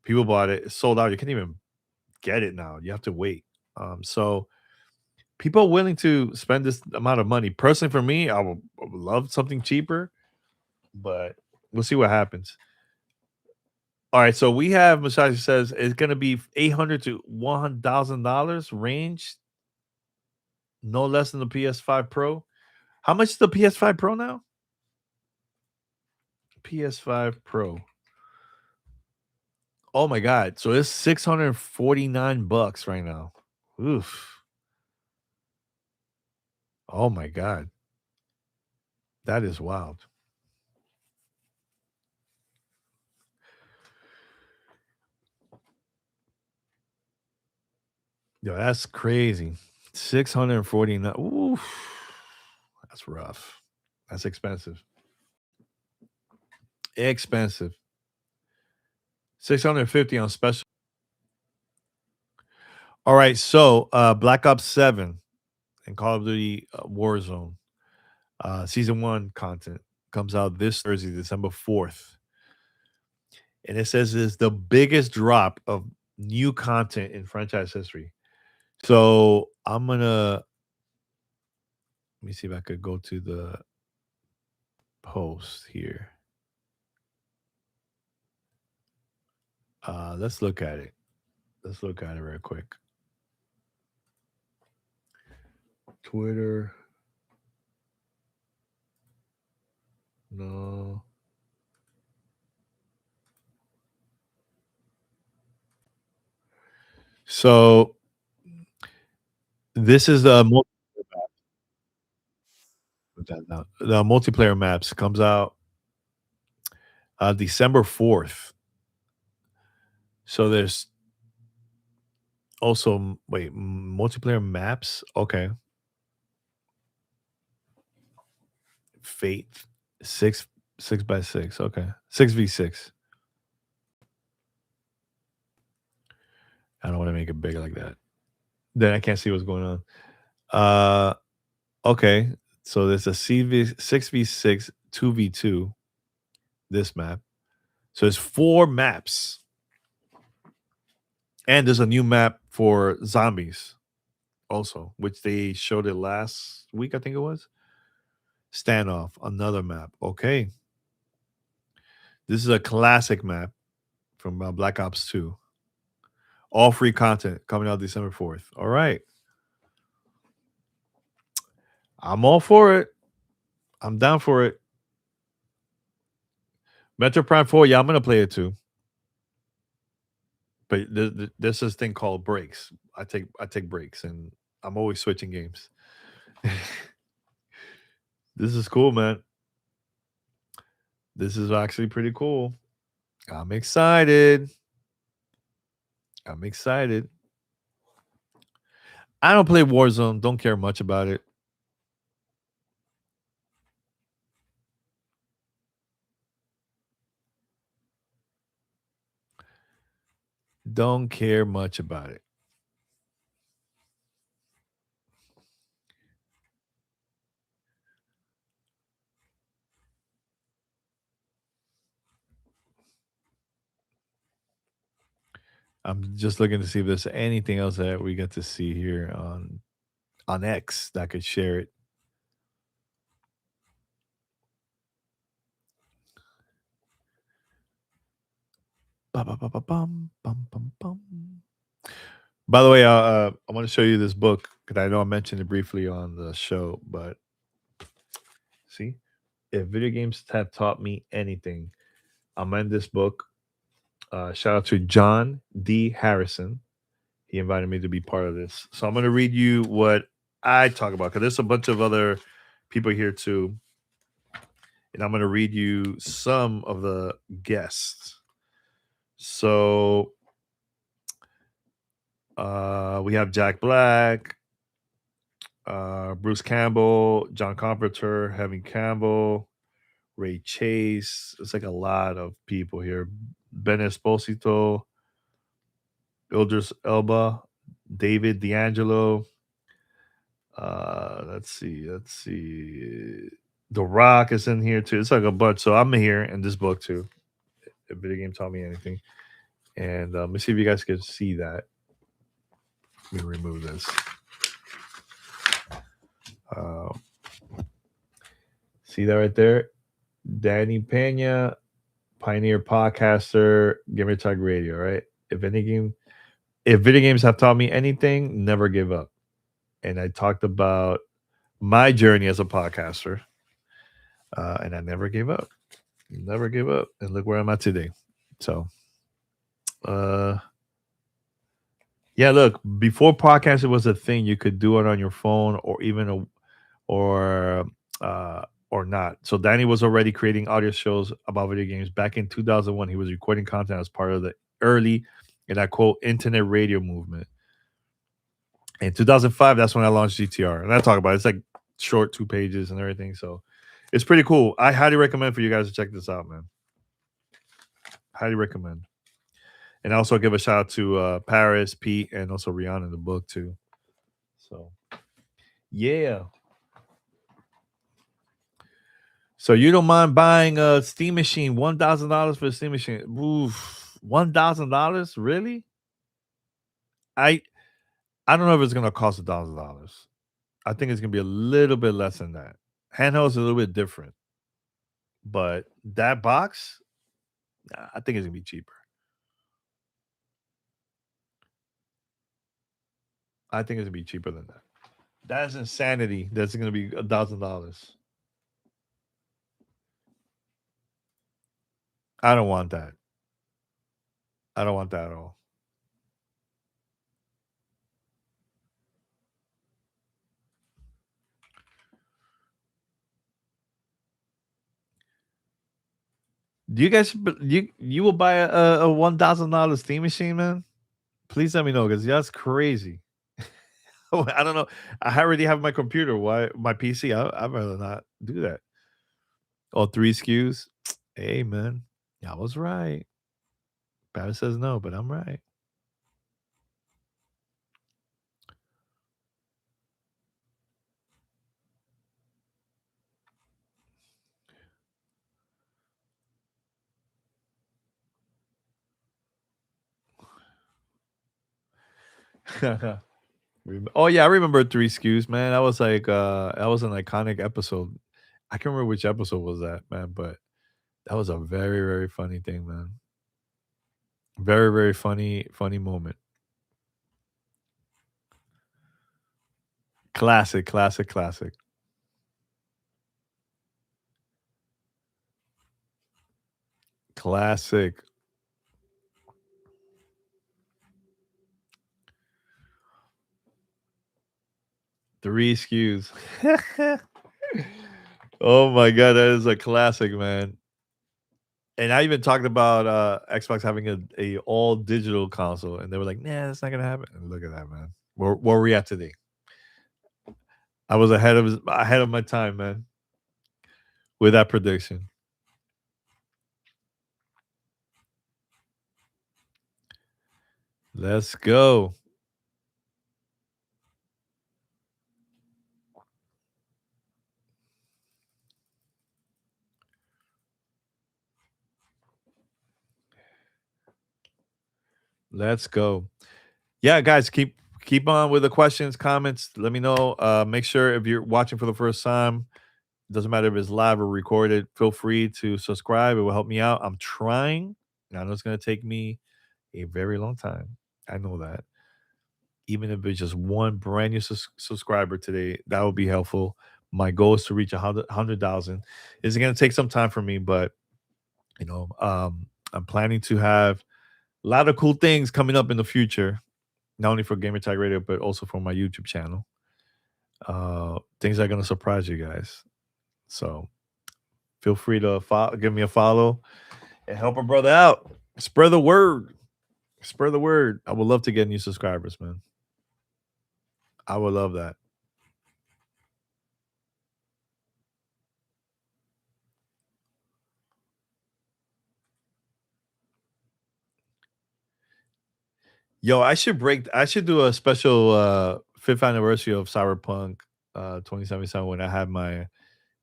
People bought it. It's sold out. You can't even get it now. You have to wait. So people are willing to spend this amount of money. Personally, for me, I would love something cheaper, but we'll see what happens. All right, so we have Masashi says it's going to be 800 to $1,000 range, no less than the PS5 Pro. How much is the PS5 Pro now? PS5 Pro. Oh my god. So it's 649 bucks right now. Oof. Oh my god. That is wild. Yo, that's crazy. 649. Oof. That's rough. That's expensive. Expensive. 650 on special. All right, so Black Ops 7 and Call of Duty Warzone season 1 content comes out this Thursday, December 4th. And it says it's the biggest drop of new content in franchise history. So I'm gonna let me see if I could go to the post here. Let's look at it. Let's look at it real quick. Twitter. No. So this is the the multiplayer maps comes out December 4th. So there's also wait, multiplayer maps. Okay. Fate 6 by 6. Okay. 6v6. I don't want to make it bigger like that. Then I can't see what's going on. Uh okay. So there's a CV 6v6, 2v2, this map. So it's 4 maps. And there's a new map for zombies also, which they showed it last week, I think it was. Standoff, another map. Okay. This is a classic map from Black Ops 2. All free content coming out December 4th. All right. I'm all for it. I'm down for it. Metro Prime 4, yeah, I'm going to play it too. But there's this thing called breaks. I take breaks and I'm always switching games. This is cool, man. This is actually pretty cool. I'm excited. I'm excited. I don't play Warzone. Don't care much about it. Don't care much about it. I'm just looking to see if there's anything else that we get to see here on on X that could share it. Ba-ba-ba-ba-bum, bum, bum, bum. By the way, I want to show you this book because I know I mentioned it briefly on the show, but see, if video games have taught me anything, I'm in this book. Shout out to John D. Harrison. He invited me to be part of this. So I'm going to read you what I talk about because there's a bunch of other people here too. And I'm going to read you some of the guests. So we have Jack Black, Bruce Campbell, John Carpenter, Heaven Campbell, Ray Chase. It's like a lot of people here. Ben Esposito, Idris Elba, David D'Angelo. Let's see. Let's see. The Rock is in here too. It's like a bunch. So I'm here in this book too. If video game taught me anything. And let me see if you guys can see that. Let me remove this. Uh, see that right there? Danny Pena, pioneer podcaster, Gamer Talk Radio, right? If video games have taught me anything, never give up. And I talked about my journey as a podcaster, and I never gave up. Never give up, and look where I'm at today. So, yeah, look, before podcasting was a thing, you could do it on your phone or even or or not. So Danny was already creating audio shows about video games back in 2001. He was recording content as part of the early, and I quote, internet radio movement. In 2005, that's when I launched GTR, and I talk about it. It's like short 2 pages and everything. So it's pretty cool. I highly recommend for you guys to check this out, man. Highly recommend. And also give a shout out to Paris, Pete, and also Rihanna in the book too. So yeah. So you don't mind buying a Steam machine, $1,000 for a Steam machine? Oof, $1,000, really? I I don't know if it's gonna cost $1,000. I think it's gonna be a little bit less than that. Handheld's a little bit different, but that box, I think it's gonna be cheaper. I think it's gonna be cheaper than that. That's insanity. That's gonna be $1,000. I don't want that. I don't want that at all. Do you guys you will buy a $1,000 Steam machine, man? Please let me know because that's crazy. I don't know. I already have my computer. Why my PC? I'd rather not do that. Oh, 3 SKUs. Hey, man, I was right. Paris says no, but I'm right. Oh yeah, I remember 3 SKUs, man. That was like that was an iconic episode. I can't remember which episode was that, man, but that was a very, very funny thing, man. Very, very funny moment. Classic, classic, classic. Classic. 3 SKUs. Oh my god, that is a classic, man. And I even talked about Xbox having a all digital console, and they were like, "Nah, that's not gonna happen." And look at that, man. Where we at today? I was ahead of my time, man, with that prediction. Let's go. Let's go. Yeah, guys, keep on with the questions, comments. Let me know. Make sure if you're watching for the first time, doesn't matter if it's live or recorded, feel free to subscribe. It will help me out. I'm trying. I know it's going to take me a very long time. I know that. Even if it's just one brand new subscriber today, that would be helpful. My goal is to reach 100,000. It's going to take some time for me, but I'm planning to have a lot of cool things coming up in the future, not only for Gamer Tag Radio, but also for my YouTube channel. Things that are going to surprise you guys. So feel free to give me a follow and help a brother out. Spread the word. Spread the word. I would love to get new subscribers, man. I would love that. Yo, I should do a special 5th anniversary of Cyberpunk 2077 when I have my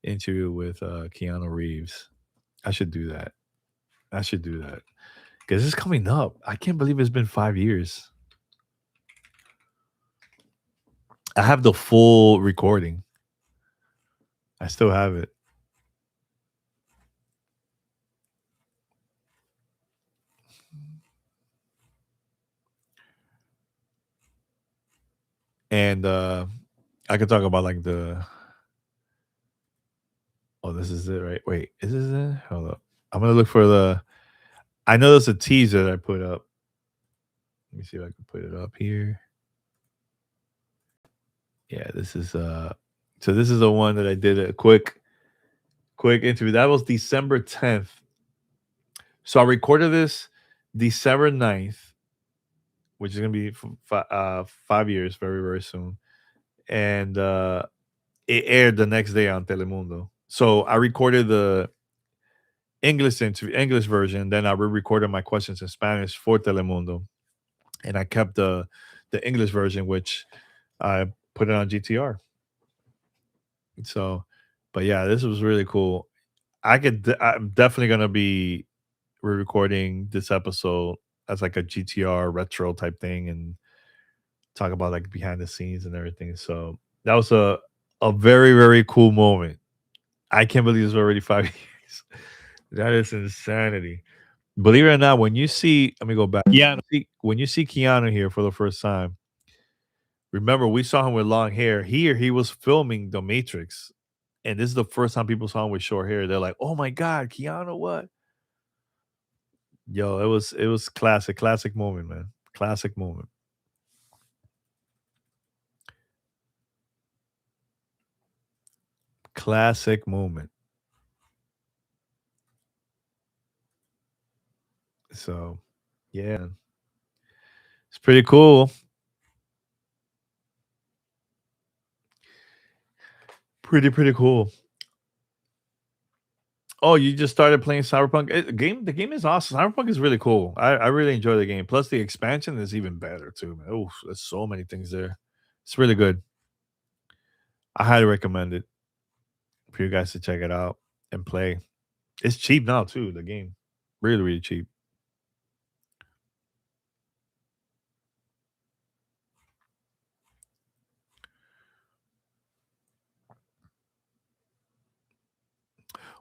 interview with Keanu Reeves. I should do that. I should do that. Because it's coming up. I can't believe it's been 5 years. I have the full recording. I still have it. And I could talk about like the oh, this is it, right? Wait, is this it? Hold up. I'm gonna look for the I know there's a teaser that I put up. Let me see if I can put it up here. Yeah, this is so this is the one that I did a quick interview. That was December 10th. So I recorded this December 9th, which is gonna be 5 years very, very soon. And it aired the next day on Telemundo. So I recorded the English version, then I re-recorded my questions in Spanish for Telemundo, and I kept the English version, which I put it on GTR. So, but yeah, this was really cool. I'm definitely gonna be re-recording this episode as like a GTR retro type thing and talk about like behind the scenes and everything. So that was a very, very cool moment. I can't believe it's already 5 years. That is insanity. Believe it or not, when you see, let me go back. Yeah, when you see Keanu here for the first time, remember we saw him with long hair. Here, he was filming The Matrix, and this is the first time people saw him with short hair. They're like, "Oh my god, Keanu, what?" Yo, it was classic moment, man. Classic moment. Classic moment. So, yeah, it's pretty cool. Pretty cool. Oh, you just started playing Cyberpunk? The game is awesome. Cyberpunk is really cool. I really enjoy the game. Plus, the expansion is even better too, man. Oh, there's so many things there. It's really good. I highly recommend it for you guys to check it out and play. It's cheap now too. The game, really cheap.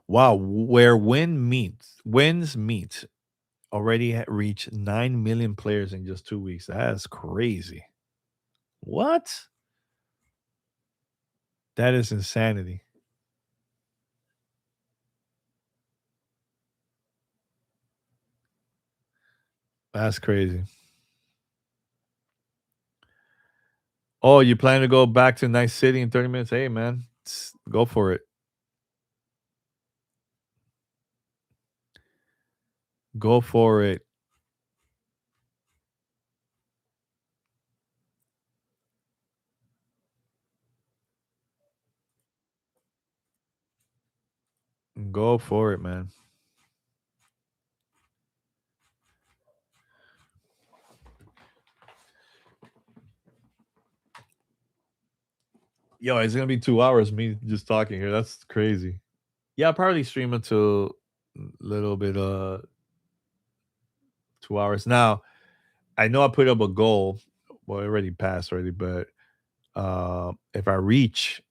Wow, where wins meet already reached 9 million players in just 2 weeks. That's crazy. What? That is insanity. That's crazy. Oh, you plan to go back to Night City in 30 minutes? Hey, man, go for it. Go for it. Go for it, man. Yo, it's gonna be 2 hours me just talking here. That's crazy. Yeah, I'll probably stream until a little bit 2 hours. Now, I know I put up a goal well, it already passed already, but if I reach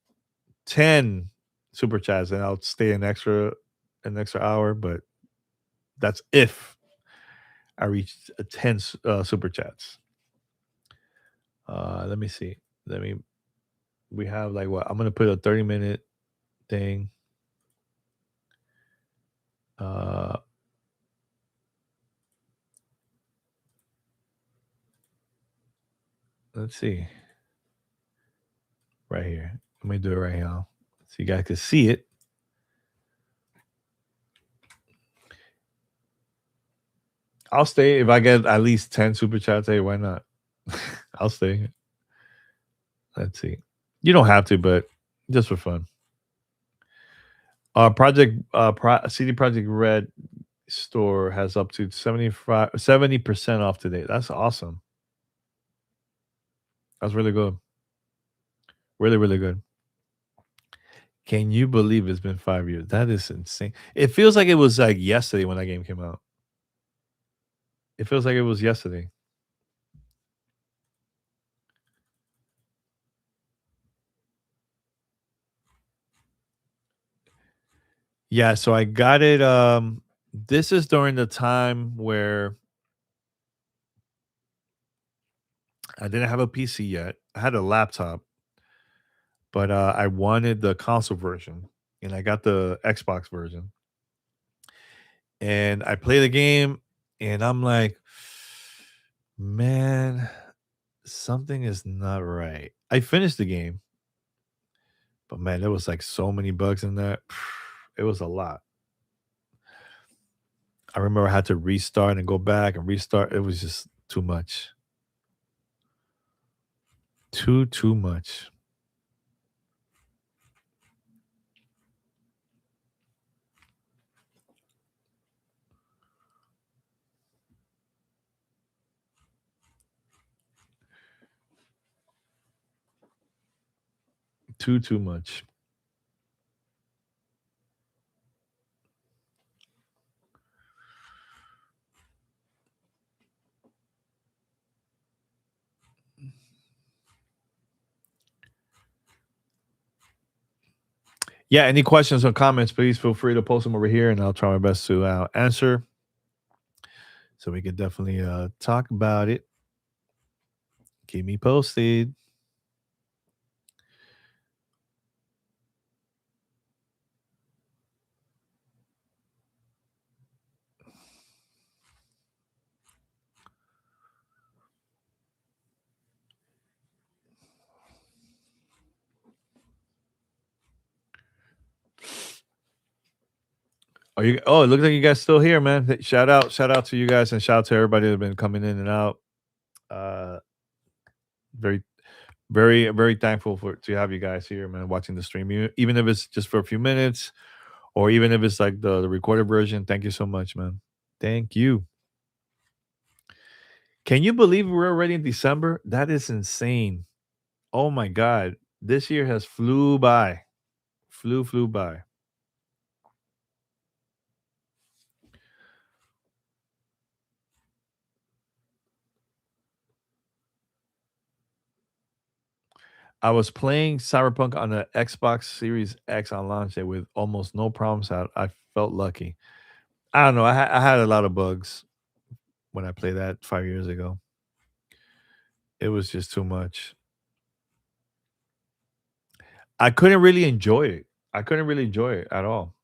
10 super chats, then I'll stay an extra hour. But that's if I reach 10 super chats. Let me see. Let me. We have like what? I'm gonna put a 30-minute thing. Uh, let's see. Right here. Let me do it right now, so you guys can see it. I'll stay if I get at least 10 super chats. Hey, why not? I'll stay. Let's see. You don't have to, but just for fun. CD Project Red store has up to 70% off today. That's awesome. That's really good. Really, really good. Can you believe it's been 5 years? That is insane. It feels like it was like yesterday when that game came out. It feels like it was yesterday. Yeah, so I got it. This is during the time where I didn't have a PC yet. I had a laptop, but I wanted the console version, and I got the Xbox version. And I play the game, and I'm like, man, something is not right. I finished the game, but man, there was like so many bugs in that. It was a lot. I remember I had to restart and go back and restart. It was just too much. Too much. Too much. Yeah, any questions or comments, please feel free to post them over here and I'll try my best to answer. So we can definitely talk about it. Keep me posted. Are you? Oh, it looks like you guys still here, man. Shout out to you guys, and shout out to everybody that's been coming in and out. Uh, very, very thankful for to have you guys here, man, watching the stream. Even if it's just for a few minutes, or even if it's like the recorded version. Thank you so much, man. Thank you. Can you believe we're already in December? That is insane. Oh my god, this year has flew by, flew by. I was playing Cyberpunk on the Xbox Series X on launch day with almost no problems. I felt lucky. I don't know. I had a lot of bugs when I played that 5 years ago. It was just too much. I couldn't really enjoy it. I couldn't really enjoy it at all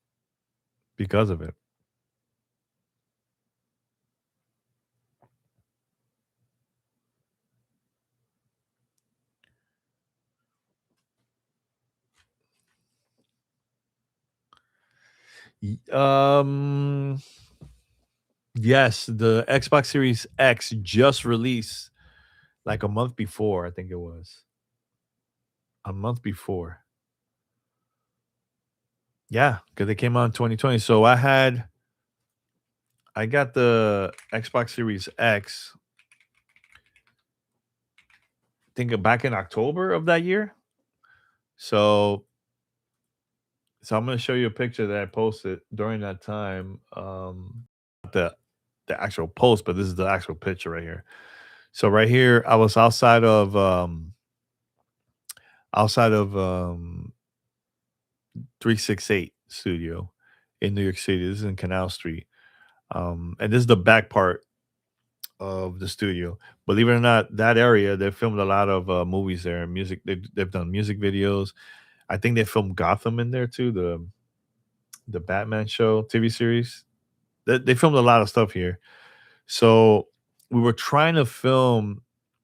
because of it. Yes, the Xbox Series X just released like a month before. I think it was a month before. Yeah, because it came out in 2020. So I got the Xbox Series X. Think back in October of that year. So I'm gonna show you a picture that I posted during that time. The actual post, but this is the actual picture right here. So right here, I was outside of 368 studio in New York City. This is in Canal Street. And this is the back part of the studio. Believe it or not, that area they filmed a lot of movies there and music. They've done music videos. I think they filmed Gotham in there too. The Batman show TV series. They filmed a lot of stuff here. So we were trying to film.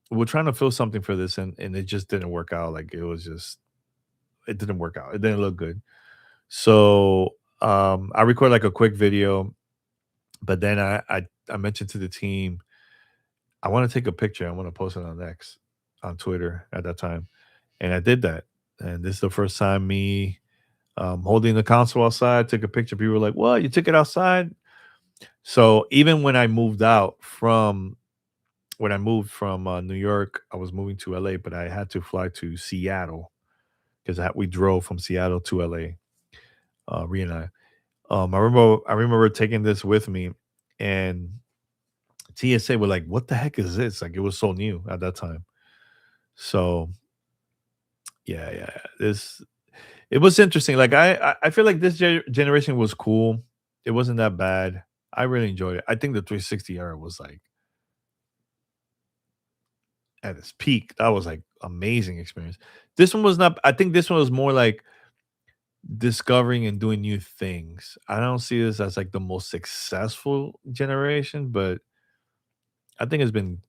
We were trying to film something for this, and it just didn't work out. Like it didn't work out. It didn't look good. So I recorded like a quick video, but then I mentioned to the team I want to take a picture. I want to post it on X, on Twitter at that time, and I did that. And this is the first time me holding the console outside. Took a picture. People were like, "What? You took it outside?" So even when I moved from New York, I was moving to LA, but I had to fly to Seattle because we drove from Seattle to LA. Rhea and I. I remember taking this with me, and TSA were like, "What the heck is this?" Like it was so new at that time. So yeah, yeah, yeah. This it was interesting. Like I feel like this generation was cool. It wasn't that bad. I really enjoyed it. I think the 360 era was like at its peak. That was like amazing experience. This one was not. I think this one was more like discovering and doing new things. I don't see this as like the most successful generation, but I think it's been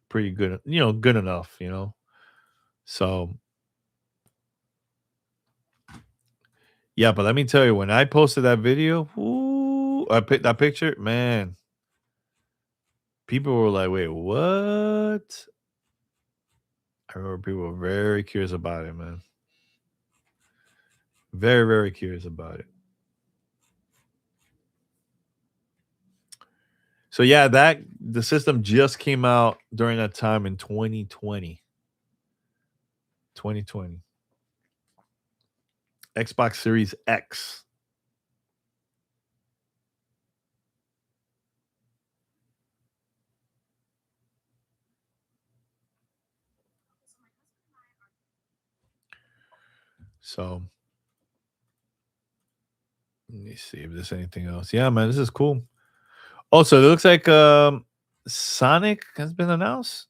pretty good. Good enough. So yeah, but let me tell you, when I posted that video, ooh, I picked that picture, man. People were like, "Wait, what?" I remember people were very curious about it, man. Very, very curious about it. So yeah, that the system just came out during that time in 2020. 2020. Xbox Series X. So let me see if there's anything else. Yeah, man, this is cool. Also, it looks like Sonic has been announced.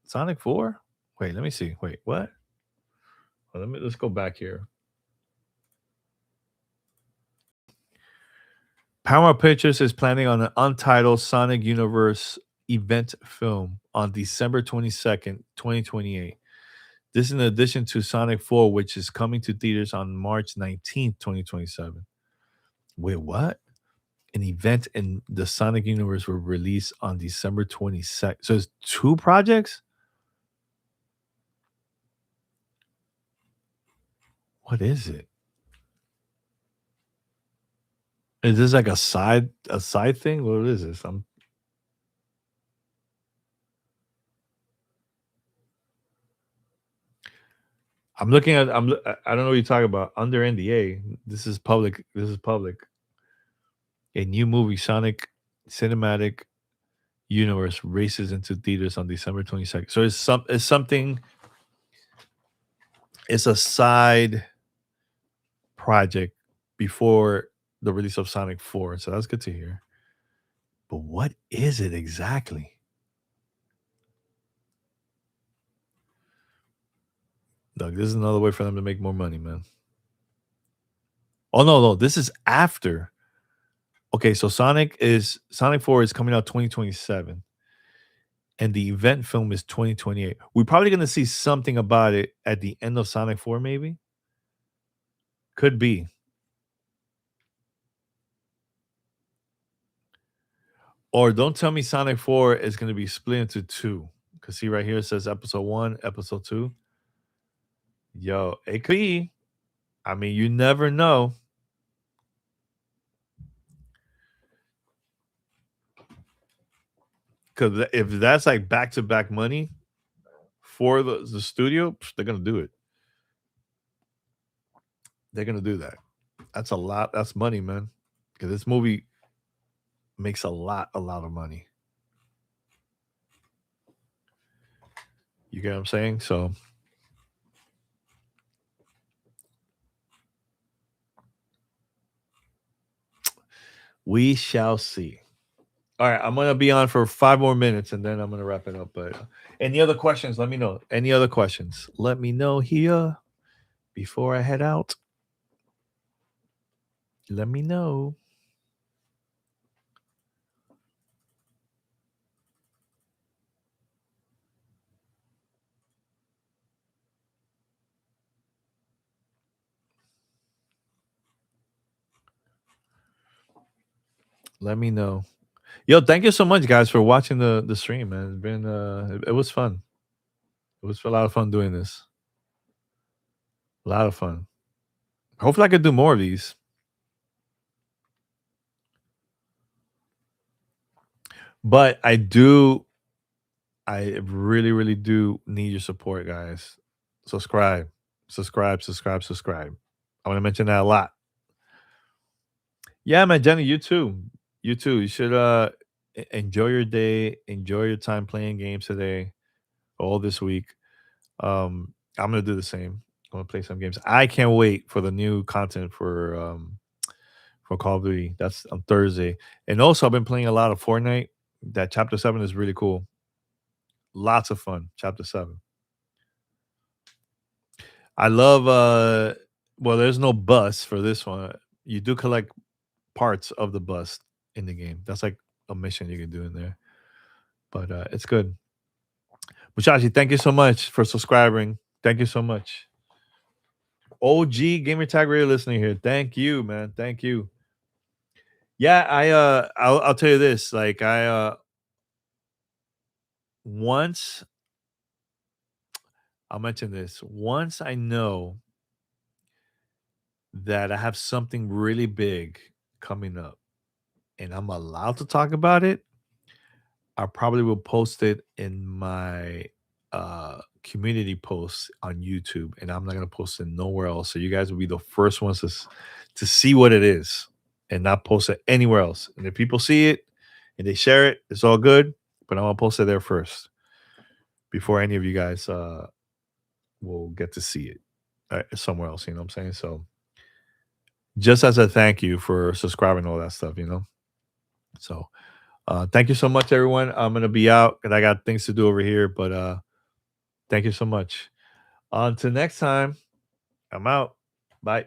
Sonic 4? Wait, let me see. Wait, what? Let's go back here. Paramount Pictures is planning on an untitled Sonic Universe event film on December 22nd, 2028. This is in addition to Sonic 4, which is coming to theaters on March 19th, 2027. Wait, what? An event in the Sonic universe will release on December 22nd. So it's two projects? What is it? Is this like a side thing? What is this? I'm looking at I don't know what you're talking about. Under NDA. This is public. This is public. A new movie, Sonic Cinematic Universe, races into theaters on December 22nd. So it's something. It's a side project before the release of Sonic 4. So that's good to hear. But what is it exactly? Look, this is another way for them to make more money, man. Oh no, no, this is after. Okay, so Sonic 4 is coming out 2027 and the event film is 2028. We're probably going to see something about it at the end of Sonic 4 maybe. Could be. Or don't tell me Sonic 4 is going to be split into two. Cuz see right here it says episode 1, episode 2. Yo, it could be. I mean, you never know. Cuz if that's like back-to-back money for the studio, they're going to do it. They're going to do that. That's a lot. That's money, man. Cuz this movie makes a lot of money. You get what I'm saying? So we shall see. All right, I'm gonna be on for 5 more minutes and then I'm gonna wrap it up. But any other questions? Let me know. Any other questions? Let me know here before I head out. Let me know. Let me know. Yo, thank you so much, guys, for watching the stream, man. It's been it was fun. It was a lot of fun doing this. A lot of fun. Hopefully, I could do more of these. But I really, really do need your support, guys. Subscribe, subscribe, subscribe, subscribe. I want to mention that a lot. Yeah, man, Jenny, you too. You too. You should enjoy your day, enjoy your time playing games today, all this week. I'm gonna do the same. I'm gonna play some games. I can't wait for the new content for Call of Duty. That's on Thursday. And also I've been playing a lot of Fortnite. That chapter 7 is really cool. Lots of fun. Chapter 7. I love well, there's no bus for this one. You do collect parts of the bus in the game. That's like a mission you can do in there. But it's good. Muchachi, thank you so much for subscribing. Thank you so much. OG Gamer Tag Radio listening here. Thank you, man. Thank you. Yeah, I'll tell you this. Like once I'll mention this. Once I know that I have something really big coming up and I'm allowed to talk about it, I probably will post it in my community posts on YouTube, and I'm not gonna post it nowhere else. So you guys will be the first ones to see what it is and not post it anywhere else. And if people see it and they share it, it's all good. But I'm gonna post it there first before any of you guys will get to see it somewhere else. You know what I'm saying? So just as a thank you for subscribing and all that stuff, you know. So thank you so much, everyone. I'm gonna be out and I got things to do over here, but thank you so much. Until next time, I'm out. Bye.